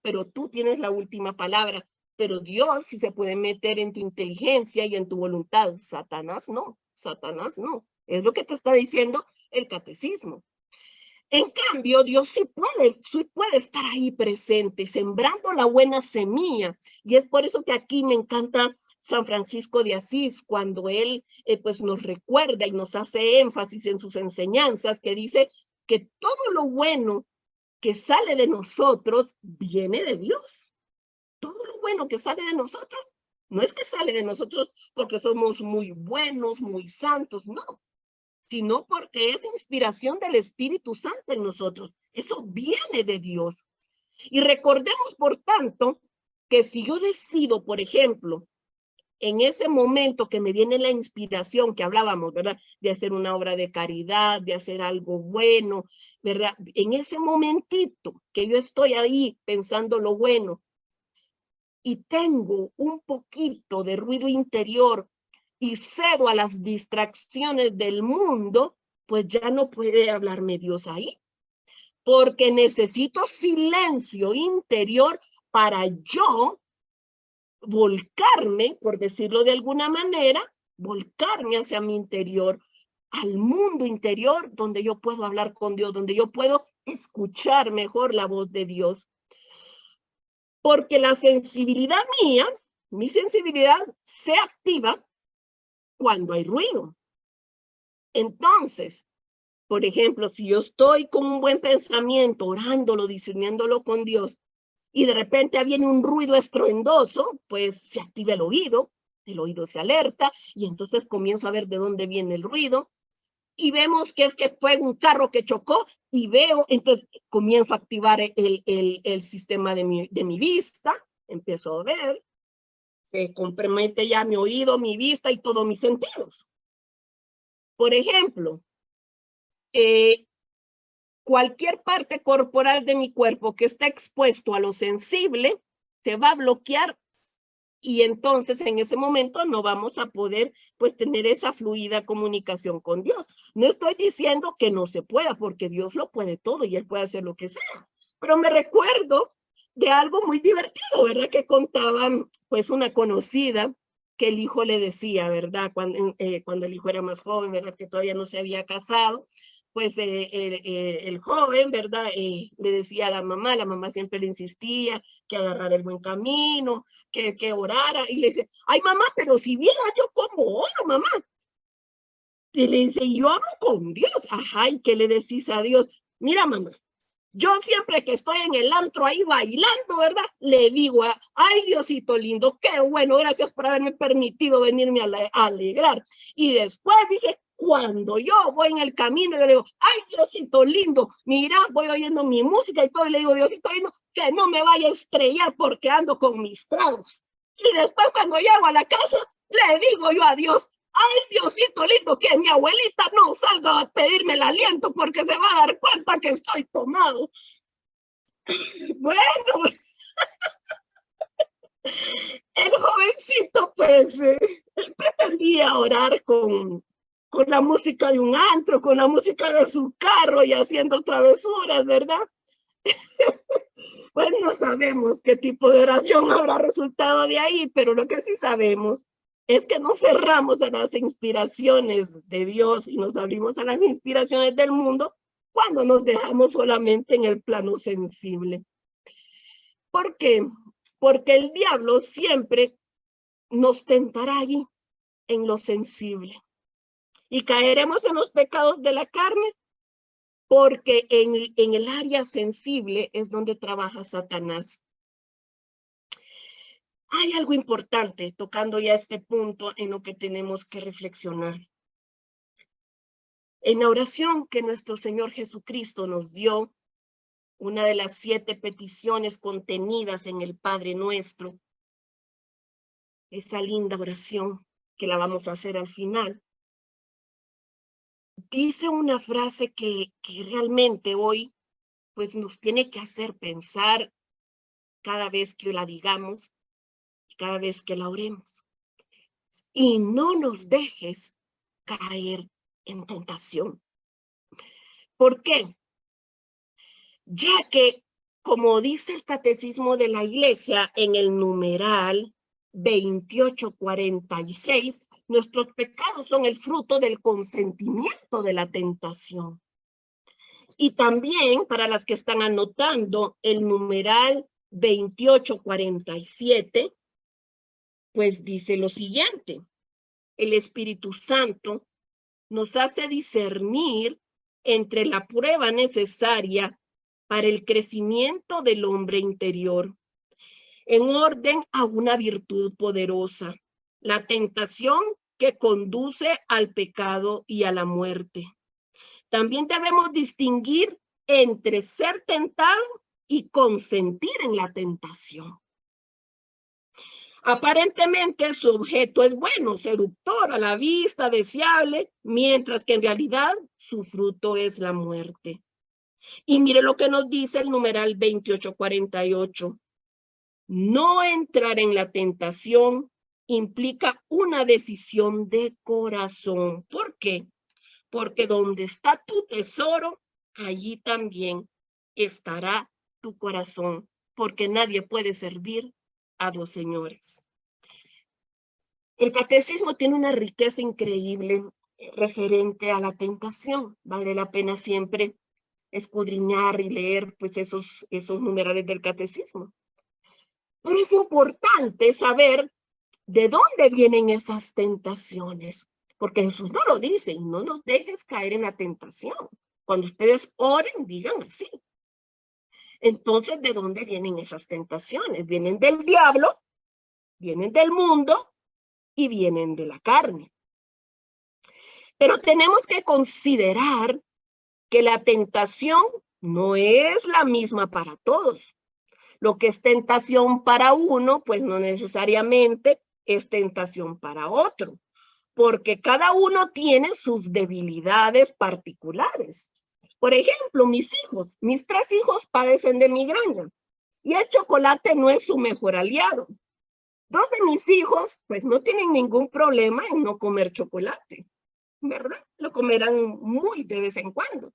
pero tú tienes la última palabra. Pero Dios sí se puede meter en tu inteligencia y en tu voluntad. Satanás no, Satanás no. Es lo que te está diciendo el catecismo. En cambio, Dios sí puede estar ahí presente, sembrando la buena semilla. Y es por eso que aquí me encanta San Francisco de Asís, cuando él pues nos recuerda y nos hace énfasis en sus enseñanzas, que dice que todo lo bueno que sale de nosotros viene de Dios. Todo lo bueno que sale de nosotros, no es que sale de nosotros porque somos muy buenos, muy santos, no, sino porque es inspiración del Espíritu Santo en nosotros. Eso viene de Dios. Y recordemos, por tanto, que si yo decido, por ejemplo, en ese momento que me viene la inspiración que hablábamos, ¿verdad? De hacer una obra de caridad, de hacer algo bueno, ¿verdad? En ese momentito que yo estoy ahí pensando lo bueno y tengo un poquito de ruido interior y cedo a las distracciones del mundo, pues ya no puede hablarme Dios ahí, porque necesito silencio interior para yo volcarme, por decirlo de alguna manera, volcarme hacia mi interior, al mundo interior donde yo puedo hablar con Dios, donde yo puedo escuchar mejor la voz de Dios. Porque la sensibilidad mía, mi sensibilidad se activa cuando hay ruido. Entonces, por ejemplo, si yo estoy con un buen pensamiento, orándolo, discerniéndolo con Dios, y de repente viene un ruido estruendoso, pues se activa el oído se alerta, y entonces comienzo a ver de dónde viene el ruido, y vemos que es que fue un carro que chocó, y veo, entonces comienzo a activar el sistema de mi vista, empiezo a ver, se compromete ya mi oído, mi vista y todos mis sentidos. Por ejemplo, cualquier parte corporal de mi cuerpo que está expuesto a lo sensible se va a bloquear y entonces en ese momento no vamos a poder pues tener esa fluida comunicación con Dios. No estoy diciendo que no se pueda, porque Dios lo puede todo y Él puede hacer lo que sea. Pero me recuerdo de algo muy divertido, ¿verdad? Que contaban pues una conocida que el hijo le decía, ¿verdad? Cuando el hijo era más joven, ¿verdad? Que todavía no se había casado, pues el joven, ¿verdad? Le decía a la mamá siempre le insistía que agarrara el buen camino, que orara, y le dice, ay mamá, pero si viera yo como oro, mamá. Y le dice, yo hablo con Dios. Ajá, ¿y qué le decís a Dios? Mira, mamá, yo siempre que estoy en el antro ahí bailando, ¿verdad? Le digo, ay Diosito lindo, qué bueno, gracias por haberme permitido venirme a alegrar. Y después dice, cuando yo voy en el camino, yo le digo, ay Diosito lindo, mira, voy oyendo mi música y todo, y le digo, Diosito lindo, que no me vaya a estrellar porque ando con mis tragos. Y después cuando llego a la casa, le digo yo a Dios, ay Diosito lindo, que mi abuelita no salga a pedirme el aliento porque se va a dar cuenta que estoy tomado. Bueno, el jovencito pues él pretendía orar con la música de un antro, con la música de su carro y haciendo travesuras, ¿verdad? Pues no sabemos qué tipo de oración habrá resultado de ahí, pero lo que sí sabemos es que nos cerramos a las inspiraciones de Dios y nos abrimos a las inspiraciones del mundo cuando nos dejamos solamente en el plano sensible. ¿Por qué? Porque el diablo siempre nos tentará allí en lo sensible y caeremos en los pecados de la carne porque en el área sensible es donde trabaja Satanás. Hay algo importante, tocando ya este punto en lo que tenemos que reflexionar. En la oración que nuestro Señor Jesucristo nos dio, una de las 7 peticiones contenidas en el Padre Nuestro, esa linda oración que la vamos a hacer al final, dice una frase que realmente hoy pues nos tiene que hacer pensar cada vez que la digamos, cada vez que la oremos. Y no nos dejes caer en tentación. ¿Por qué? Ya que, como dice el Catecismo de la Iglesia en el numeral 2846, nuestros pecados son el fruto del consentimiento de la tentación. Y también, para las que están anotando el numeral 2847, pues dice lo siguiente: el Espíritu Santo nos hace discernir entre la prueba necesaria para el crecimiento del hombre interior, en orden a una virtud poderosa, la tentación que conduce al pecado y a la muerte. También debemos distinguir entre ser tentado y consentir en la tentación. Aparentemente su objeto es bueno, seductor a la vista, deseable, mientras que en realidad su fruto es la muerte. Y mire lo que nos dice el numeral 2848. No entrar en la tentación implica una decisión de corazón. ¿Por qué? Porque donde está tu tesoro, allí también estará tu corazón, porque nadie puede servir a 2 señores. El catecismo tiene una riqueza increíble referente a la tentación. Vale la pena siempre escudriñar y leer pues esos numerales del catecismo. Pero es importante saber de dónde vienen esas tentaciones, porque Jesús no lo dice: y no nos dejes caer en la tentación. Cuando ustedes oren, digan así. Entonces, ¿de dónde vienen esas tentaciones? Vienen del diablo, vienen del mundo y vienen de la carne. Pero tenemos que considerar que la tentación no es la misma para todos. Lo que es tentación para uno, pues no necesariamente es tentación para otro, porque cada uno tiene sus debilidades particulares. Por ejemplo, mis 3 hijos padecen de migraña y el chocolate no es su mejor aliado. 2 de mis hijos, pues no tienen ningún problema en no comer chocolate, ¿verdad? Lo comerán muy de vez en cuando.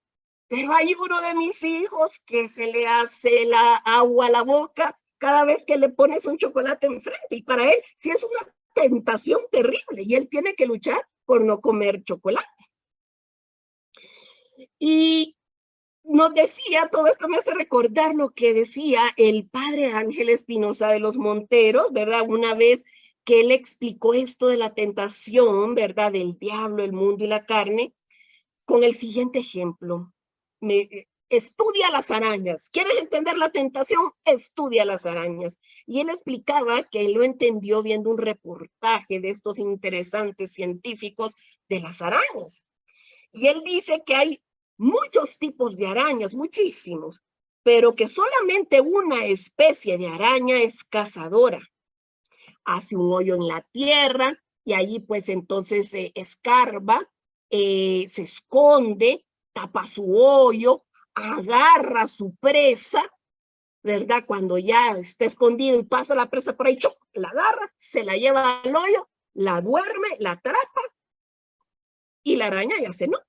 Pero hay uno de mis hijos que se le hace la agua a la boca cada vez que le pones un chocolate enfrente. Y para él sí es una tentación terrible y él tiene que luchar por no comer chocolate. Y nos decía, todo esto me hace recordar lo que decía el padre Ángel Espinosa de los Monteros, ¿verdad? Una vez que él explicó esto de la tentación, ¿verdad? Del diablo, el mundo y la carne, con el siguiente ejemplo. Estudia las arañas. ¿Quieres entender la tentación? Estudia las arañas. Y él explicaba que él lo entendió viendo un reportaje de estos interesantes científicos de las arañas. Y él dice que hay muchos tipos de arañas, muchísimos, pero que solamente una especie de araña es cazadora. Hace un hoyo en la tierra y allí pues entonces se escarba, se esconde, tapa su hoyo, agarra su presa, ¿verdad? Cuando ya está escondido y pasa la presa por ahí, ¡chup!, la agarra, se la lleva al hoyo, la duerme, la atrapa y la araña ya se no.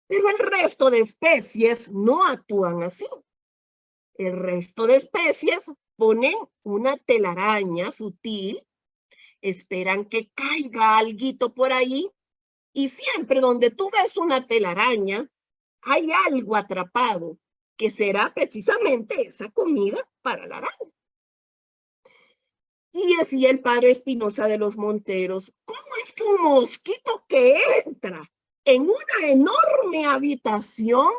Pero el resto de especies no actúan así. El resto de especies ponen una telaraña sutil, esperan que caiga alguito por ahí y siempre donde tú ves una telaraña hay algo atrapado que será precisamente esa comida para la araña. Y decía el padre Espinosa de los Monteros: ¿cómo es que un mosquito que entra en una enorme habitación,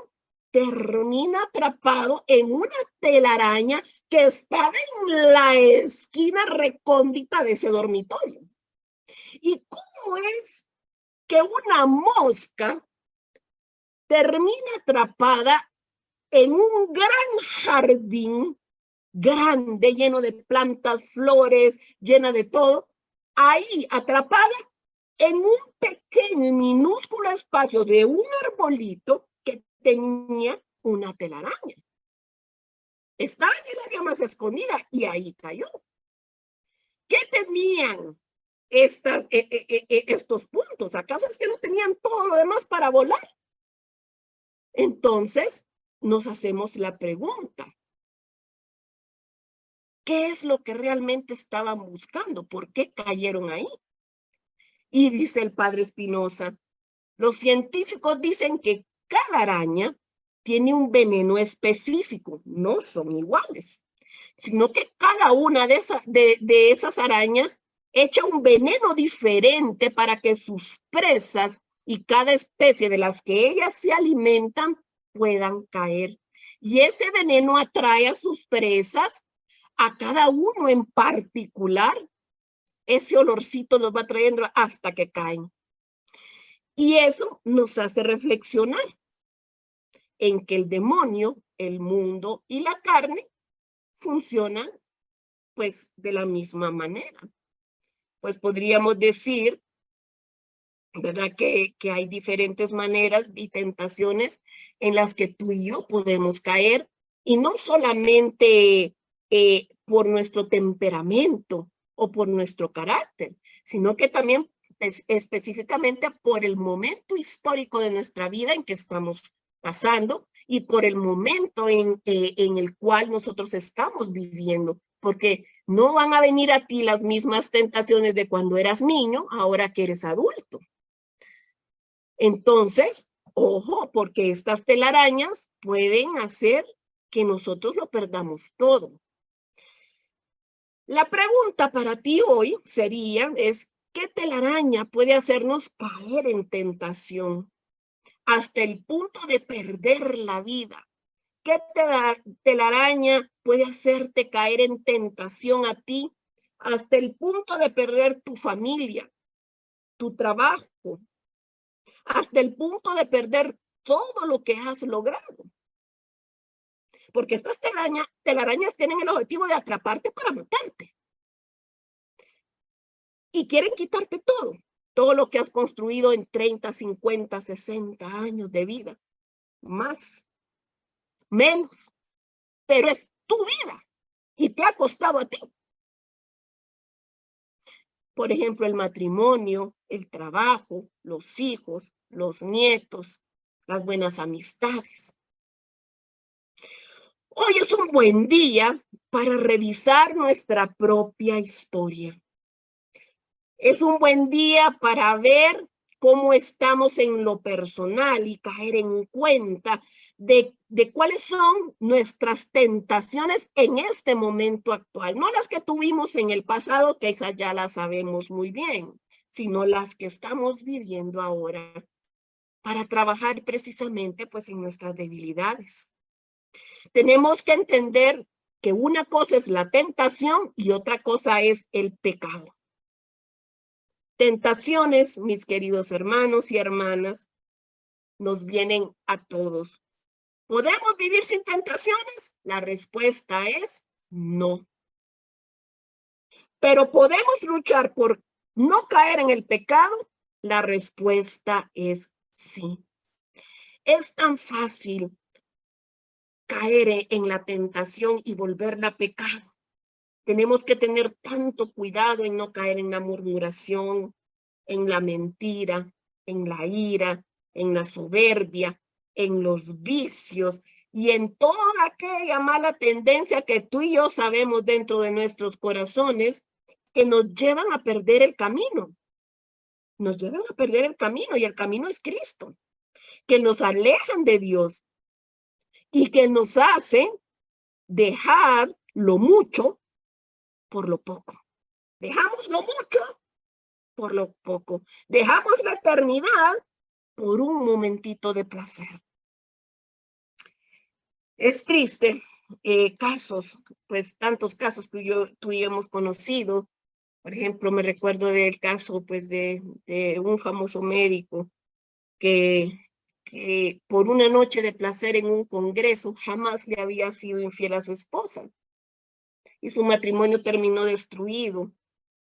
termina atrapado en una telaraña que estaba en la esquina recóndita de ese dormitorio. ¿Y cómo es que una mosca termina atrapada en un gran jardín grande, lleno de plantas, flores, llena de todo, ahí atrapada en un pequeño y minúsculo espacio de un arbolito que tenía una telaraña? Estaba en el área más escondida y ahí cayó. ¿Qué tenían estos puntos? ¿Acaso es que no tenían todo lo demás para volar? Entonces, nos hacemos la pregunta, ¿qué es lo que realmente estaban buscando? ¿Por qué cayeron ahí? Y dice el padre Espinosa, los científicos dicen que cada araña tiene un veneno específico, no son iguales, sino que cada una de esas arañas echa un veneno diferente para que sus presas y cada especie de las que ellas se alimentan puedan caer. Y ese veneno atrae a sus presas, a cada uno en particular. Ese olorcito los va trayendo hasta que caen. Y eso nos hace reflexionar en que el demonio, el mundo y la carne funcionan pues de la misma manera. Pues podríamos decir, ¿verdad? Que hay diferentes maneras y tentaciones en las que tú y yo podemos caer, y no solamente por nuestro temperamento o por nuestro carácter, sino que también específicamente por el momento histórico de nuestra vida en que estamos pasando y por el momento en el cual nosotros estamos viviendo, porque no van a venir a ti las mismas tentaciones de cuando eras niño, ahora que eres adulto. Entonces, ojo, porque estas telarañas pueden hacer que nosotros lo perdamos todo. La pregunta para ti hoy sería, ¿qué telaraña puede hacernos caer en tentación hasta el punto de perder la vida? ¿Qué telaraña puede hacerte caer en tentación a ti hasta el punto de perder tu familia, tu trabajo, hasta el punto de perder todo lo que has logrado? Porque estas telarañas tienen el objetivo de atraparte para matarte. Y quieren quitarte todo lo que has construido en 30, 50, 60 años de vida. Más, menos, pero es tu vida y te ha costado a ti. Por ejemplo, el matrimonio, el trabajo, los hijos, los nietos, las buenas amistades. Hoy es un buen día para revisar nuestra propia historia. Es un buen día para ver cómo estamos en lo personal y caer en cuenta de cuáles son nuestras tentaciones en este momento actual. No las que tuvimos en el pasado, que esas ya las sabemos muy bien, sino las que estamos viviendo ahora, para trabajar precisamente pues en nuestras debilidades. Tenemos que entender que una cosa es la tentación y otra cosa es el pecado. Tentaciones, mis queridos hermanos y hermanas, nos vienen a todos. ¿Podemos vivir sin tentaciones? La respuesta es no. ¿Pero podemos luchar por no caer en el pecado? La respuesta es sí. Es tan fácil caer en la tentación y volverla pecado. Tenemos que tener tanto cuidado en no caer en la murmuración, en la mentira, en la ira, en la soberbia, en los vicios y en toda aquella mala tendencia que tú y yo sabemos dentro de nuestros corazones que nos llevan a perder el camino. Nos llevan a perder el camino y el camino es Cristo, que nos alejan de Dios y que nos hacen dejar lo mucho por lo poco. Dejamos lo mucho por lo poco. Dejamos la eternidad por un momentito de placer. Es triste, casos, pues tantos casos que tú y yo hemos conocido. Por ejemplo, me recuerdo del caso pues de un famoso médico que por una noche de placer en un congreso jamás le había sido infiel a su esposa. Y su matrimonio terminó destruido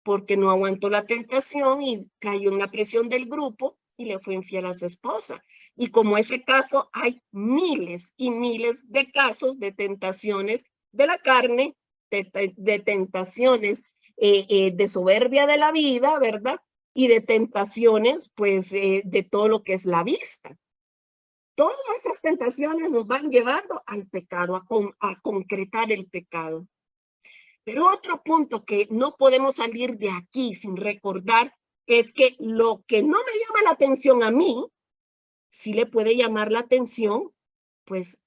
porque no aguantó la tentación y cayó en la presión del grupo y le fue infiel a su esposa. Y como ese caso, hay miles y miles de casos de tentaciones de la carne, de tentaciones de soberbia de la vida, ¿verdad? Y de tentaciones, pues, de todo lo que es la vista. Todas esas tentaciones nos van llevando al pecado, a concretar el pecado. Pero otro punto que no podemos salir de aquí sin recordar es que lo que no me llama la atención a mí, sí le puede llamar la atención, pues,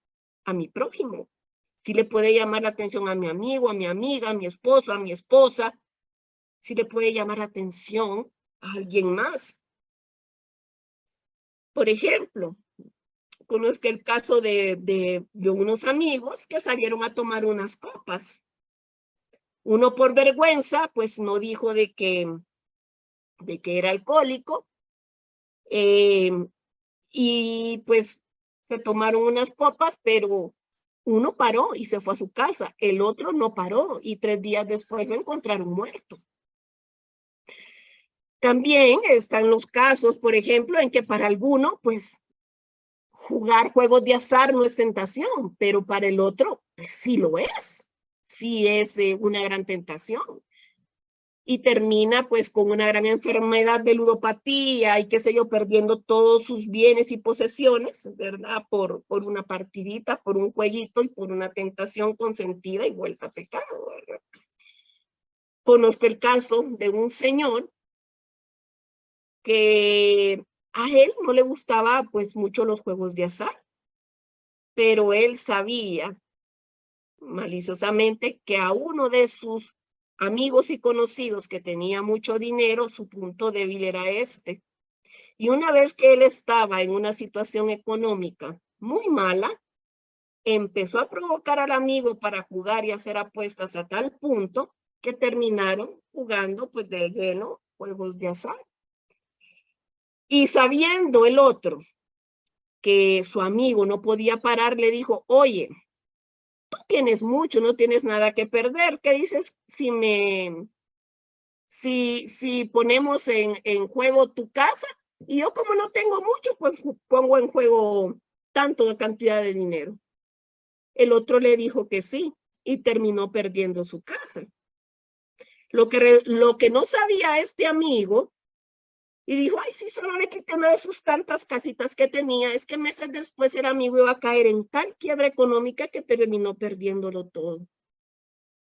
a mi prójimo. Sí le puede llamar la atención a mi amigo, a mi amiga, a mi esposo, a mi esposa. Sí le puede llamar la atención a alguien más. Por ejemplo, conozco el caso de unos amigos que salieron a tomar unas copas. Uno por vergüenza, pues no dijo de que era alcohólico, y pues se tomaron unas copas, pero uno paró y se fue a su casa, el otro no paró y 3 días después lo encontraron muerto. También están los casos, por ejemplo, en que para alguno, pues, jugar juegos de azar no es tentación, pero para el otro, pues sí lo es. Sí es una gran tentación. Y termina pues con una gran enfermedad de ludopatía y qué sé yo, perdiendo todos sus bienes y posesiones, ¿verdad? Por una partidita, por un jueguito y por una tentación consentida y vuelta a pecado, ¿verdad? Conozco el caso de un señor que a él no le gustaba pues mucho los juegos de azar, pero él sabía maliciosamente que a uno de sus amigos y conocidos que tenía mucho dinero, su punto débil era este. Y una vez que él estaba en una situación económica muy mala, empezó a provocar al amigo para jugar y hacer apuestas a tal punto que terminaron jugando pues de lleno juegos de azar. Y sabiendo el otro que su amigo no podía parar, le dijo, oye, tú tienes mucho, no tienes nada que perder. ¿Qué dices si ponemos en juego tu casa? Y yo como no tengo mucho, pues pongo en juego tanto de cantidad de dinero. El otro le dijo que sí y terminó perdiendo su casa. Lo que no sabía este amigo, y dijo, ay, sí, solo le quité una de sus tantas casitas que tenía, es que meses después el amigo iba a caer en tal quiebra económica que terminó perdiéndolo todo.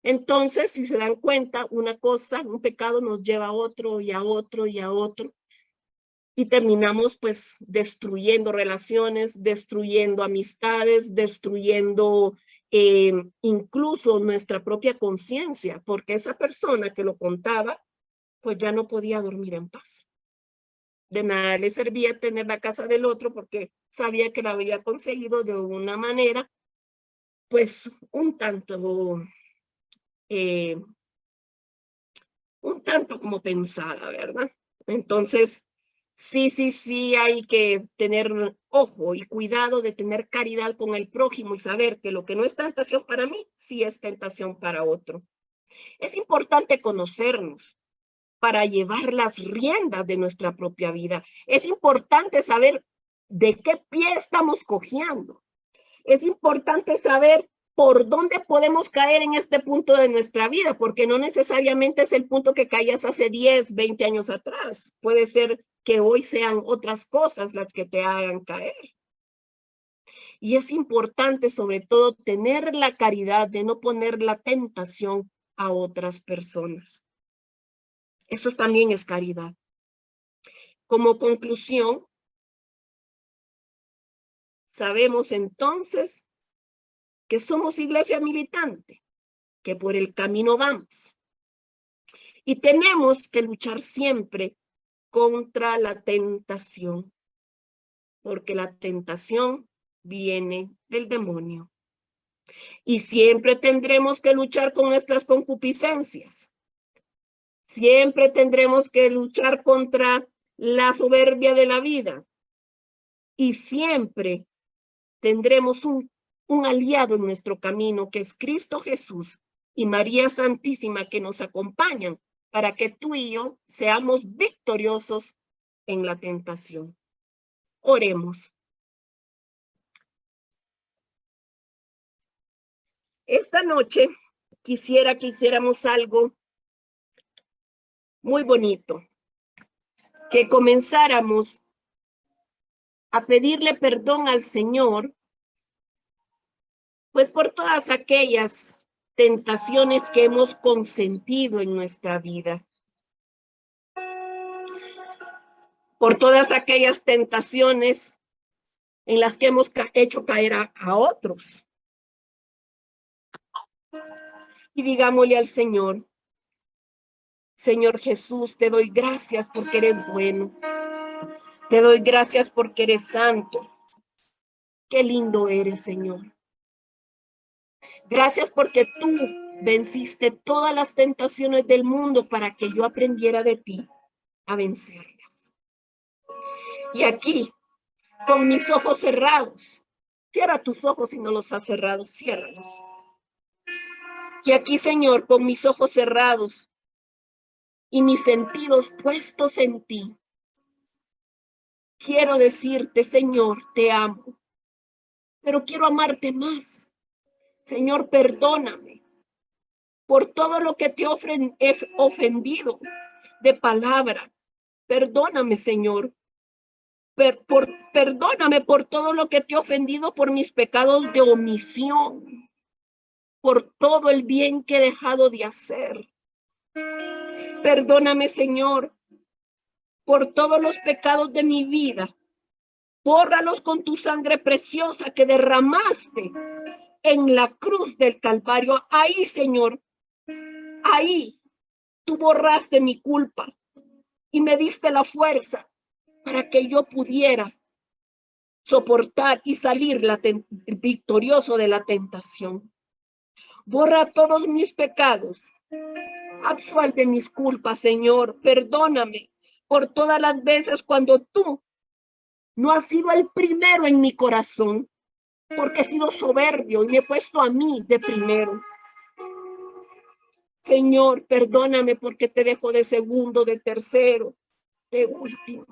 Entonces, si se dan cuenta, una cosa, un pecado nos lleva a otro y a otro y a otro. Y terminamos pues destruyendo relaciones, destruyendo amistades, destruyendo incluso nuestra propia conciencia, porque esa persona que lo contaba, pues ya no podía dormir en paz. De nada le servía tener la casa del otro porque sabía que la había conseguido de una manera, pues un tanto como pensada, ¿verdad? Entonces, sí hay que tener ojo y cuidado de tener caridad con el prójimo y saber que lo que no es tentación para mí, sí es tentación para otro. Es importante conocernos para llevar las riendas de nuestra propia vida. Es importante saber de qué pie estamos cojeando. Es importante saber por dónde podemos caer en este punto de nuestra vida, porque no necesariamente es el punto que caías hace 10, 20 años atrás. Puede ser que hoy sean otras cosas las que te hagan caer. Y es importante, sobre todo, tener la caridad de no poner la tentación a otras personas. Eso también es caridad. Como conclusión, sabemos entonces que somos iglesia militante, que por el camino vamos. Y tenemos que luchar siempre contra la tentación. porque la tentación viene del demonio. Y siempre tendremos que luchar con nuestras concupiscencias. Siempre tendremos que luchar contra la soberbia de la vida. Y siempre tendremos un aliado en nuestro camino, que es Cristo Jesús y María Santísima, que nos acompañan para que tú y yo seamos victoriosos en la tentación. Oremos. Esta noche quisiera que hiciéramos algo muy bonito, que comenzáramos a pedirle perdón al Señor, pues por todas aquellas tentaciones que hemos consentido en nuestra vida, por todas aquellas tentaciones en las que hemos hecho caer a otros. Y digámosle al Señor: Señor Jesús, te doy gracias porque eres bueno. Te doy gracias porque eres santo. Qué lindo eres, Señor. Gracias porque tú venciste todas las tentaciones del mundo para que yo aprendiera de ti a vencerlas. Y aquí, con mis ojos cerrados, cierra tus ojos si no los has cerrado, ciérralos. Y aquí, Señor, con mis ojos cerrados y mis sentidos puestos en ti, quiero decirte: Señor, te amo, pero quiero amarte más. Señor, perdóname por todo lo que te he ofendido de palabra. Perdóname, Señor. Perdóname por todo lo que te he ofendido, por mis pecados de omisión, por todo el bien que he dejado de hacer. Perdóname, Señor, por todos los pecados de mi vida. Bórralos con tu sangre preciosa que derramaste en la cruz del Calvario. Ahí, Señor, ahí tú borraste mi culpa y me diste la fuerza para que yo pudiera soportar y salir victorioso de la tentación. Borra todos mis pecados. Absuelve mis culpas, Señor. Perdóname por todas las veces cuando tú no has sido el primero en mi corazón, porque he sido soberbio y me he puesto a mí de primero. Señor, perdóname porque te dejo de segundo, de tercero, de último.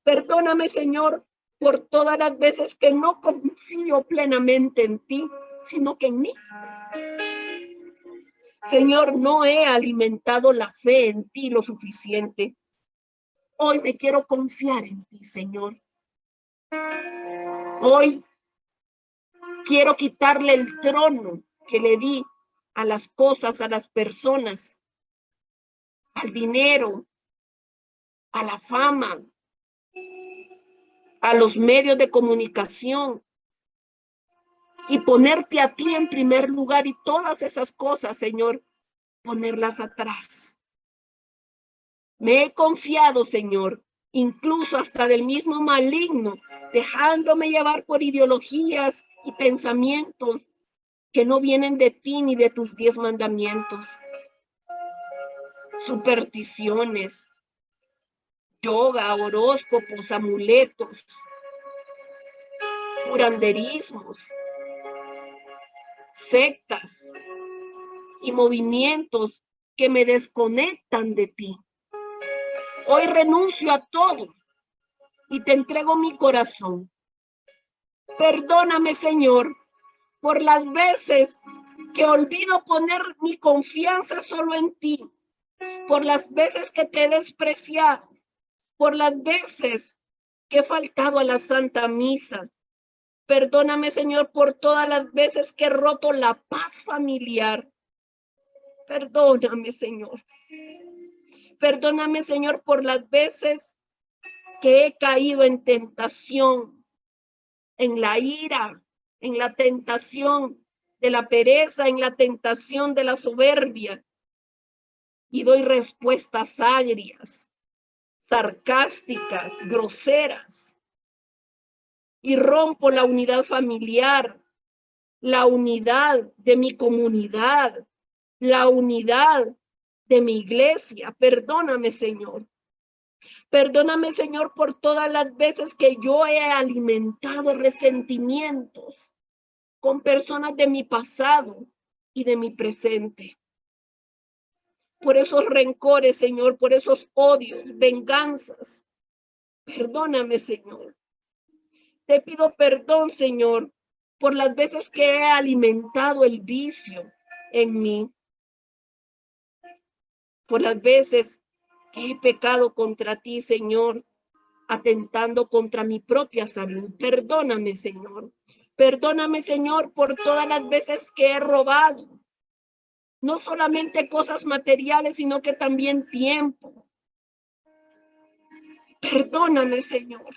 Perdóname, Señor, por todas las veces que no confío plenamente en ti, sino que en mí. Señor, no he alimentado la fe en ti lo suficiente. Hoy me quiero confiar en ti, Señor. Hoy quiero quitarle el trono que le di a las cosas, a las personas, al dinero, a la fama, a los medios de comunicación, y ponerte a ti en primer lugar, y todas esas cosas, Señor, ponerlas atrás. Me he confiado, Señor, incluso hasta del mismo maligno, dejándome llevar por ideologías y pensamientos que no vienen de ti ni de tus 10 mandamientos. Supersticiones, yoga, horóscopos, amuletos, curanderismos, sectas y movimientos que me desconectan de ti. Hoy renuncio a todo y te entrego mi corazón. Perdóname, Señor, por las veces que olvido poner mi confianza solo en ti, por las veces que te he despreciado, por las veces que he faltado a la Santa Misa. Perdóname, Señor, por todas las veces que he roto la paz familiar. Perdóname, Señor. Perdóname, Señor, por las veces que he caído en tentación, en la ira, en la tentación de la pereza, en la tentación de la soberbia, y doy respuestas agrias, sarcásticas, groseras. y rompo la unidad familiar, la unidad de mi comunidad, la unidad de mi iglesia. Perdóname, Señor. Perdóname, Señor, por todas las veces que yo he alimentado resentimientos con personas de mi pasado y de mi presente. Por esos rencores, Señor, por esos odios, venganzas. Perdóname, Señor. Te pido perdón, Señor, por las veces que he alimentado el vicio en mí, por las veces que he pecado contra ti, Señor, atentando contra mi propia salud. Perdóname, Señor. Perdóname, Señor, por todas las veces que he robado, no solamente cosas materiales, sino que también tiempo. Perdóname, Señor.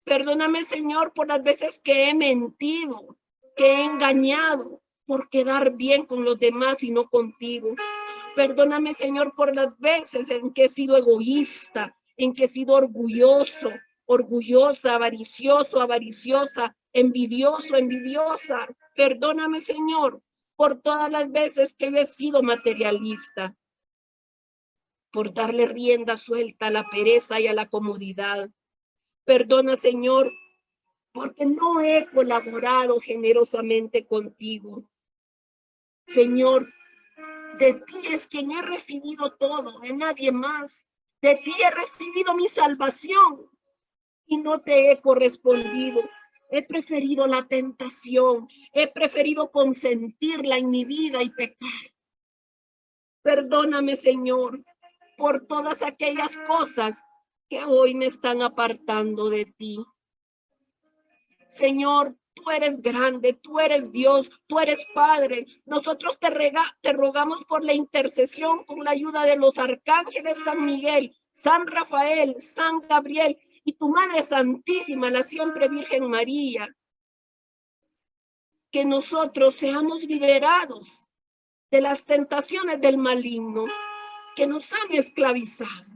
Perdóname, Señor, por las veces que he mentido, que he engañado por quedar bien con los demás y no contigo. Perdóname, Señor, por las veces en que he sido egoísta, en que he sido orgulloso, orgullosa, avaricioso, avariciosa, envidioso, envidiosa. Perdóname, Señor, por todas las veces que he sido materialista, por darle rienda suelta a la pereza y a la comodidad. Perdona, Señor, porque no he colaborado generosamente contigo. Señor, de ti es quien he recibido todo, de nadie más. De ti he recibido mi salvación y no te he correspondido. He preferido la tentación, he preferido consentirla en mi vida y pecar. Perdóname, Señor, por todas aquellas cosas que hoy me están apartando de ti. Señor, tú eres grande, tú eres Dios, tú eres Padre. Nosotros te rogamos por la intercesión, con la ayuda de los arcángeles San Miguel, San Rafael, San Gabriel y tu Madre Santísima, la siempre Virgen María. Que nosotros seamos liberados de las tentaciones del maligno que nos han esclavizado.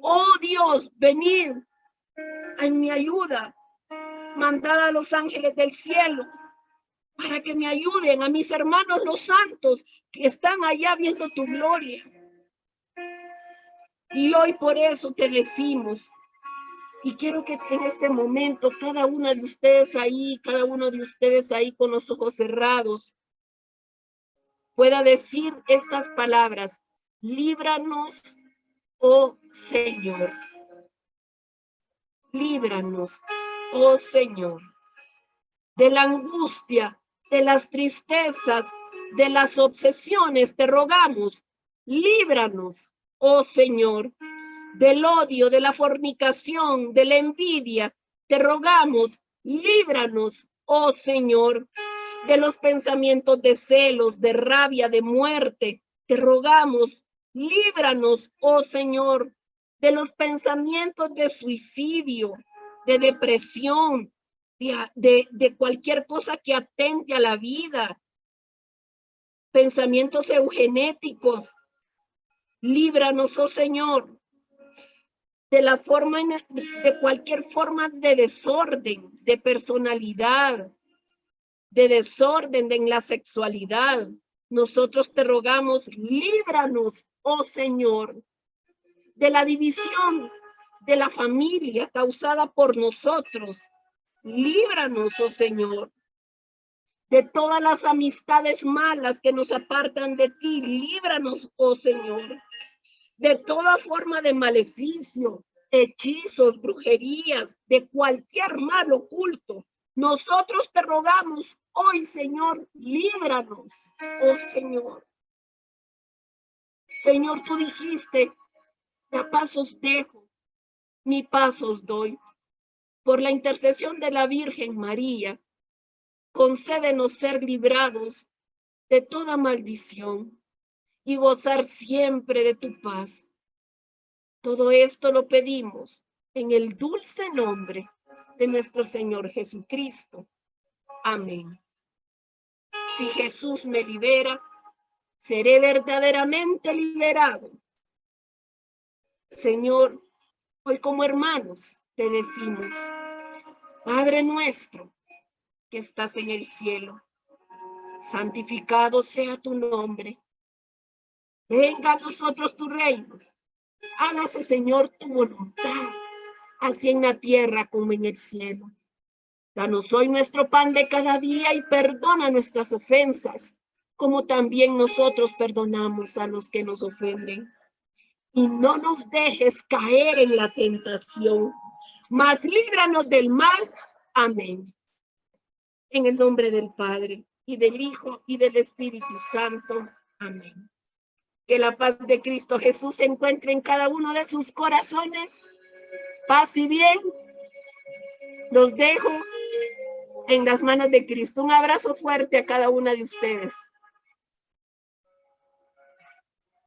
Oh Dios, venid en mi ayuda. Mandad a los ángeles del cielo para que me ayuden, a mis hermanos los santos que están allá viendo tu gloria. Y hoy por eso te decimos, y quiero que en este momento cada uno de ustedes ahí con los ojos cerrados, pueda decir estas palabras: líbranos, oh Señor. Líbranos, oh Señor, de la angustia, de las tristezas, de las obsesiones, te rogamos. Líbranos, oh Señor, del odio, de la fornicación, de la envidia, te rogamos. Líbranos, oh Señor, de los pensamientos de celos, de rabia, de muerte, te rogamos. Líbranos, oh Señor, de los pensamientos de suicidio, de depresión, de cualquier cosa que atente a la vida, pensamientos eugenéticos. Líbranos, oh Señor, de la forma, de cualquier forma de desorden, de personalidad, de desorden en la sexualidad. Nosotros te rogamos, líbranos, oh Señor, de la división de la familia causada por nosotros. Líbranos, oh Señor, de todas las amistades malas que nos apartan de ti. Líbranos, oh Señor, de toda forma de maleficio, hechizos, brujerías, de cualquier mal oculto. Nosotros te rogamos hoy, Señor, líbranos, oh Señor. Señor, tú dijiste, a pasos dejo, mi pasos doy. Por la intercesión de la Virgen María, concédenos ser librados de toda maldición y gozar siempre de tu paz. Todo esto lo pedimos en el dulce nombre de nuestro Señor Jesucristo. Amén. Si Jesús me libera, seré verdaderamente liberado. Señor, hoy como hermanos te decimos, Padre nuestro que estás en el cielo, santificado sea tu nombre. Venga a nosotros tu reino. Hágase, Señor, tu voluntad, así en la tierra como en el cielo. Danos hoy nuestro pan de cada día y perdona nuestras ofensas, como también nosotros perdonamos a los que nos ofenden. Y no nos dejes caer en la tentación, mas líbranos del mal. Amén. En el nombre del Padre, y del Hijo, y del Espíritu Santo. Amén. Que la paz de Cristo Jesús se encuentre en cada uno de sus corazones. Paz y bien. Los dejo en las manos de Cristo. Un abrazo fuerte a cada una de ustedes.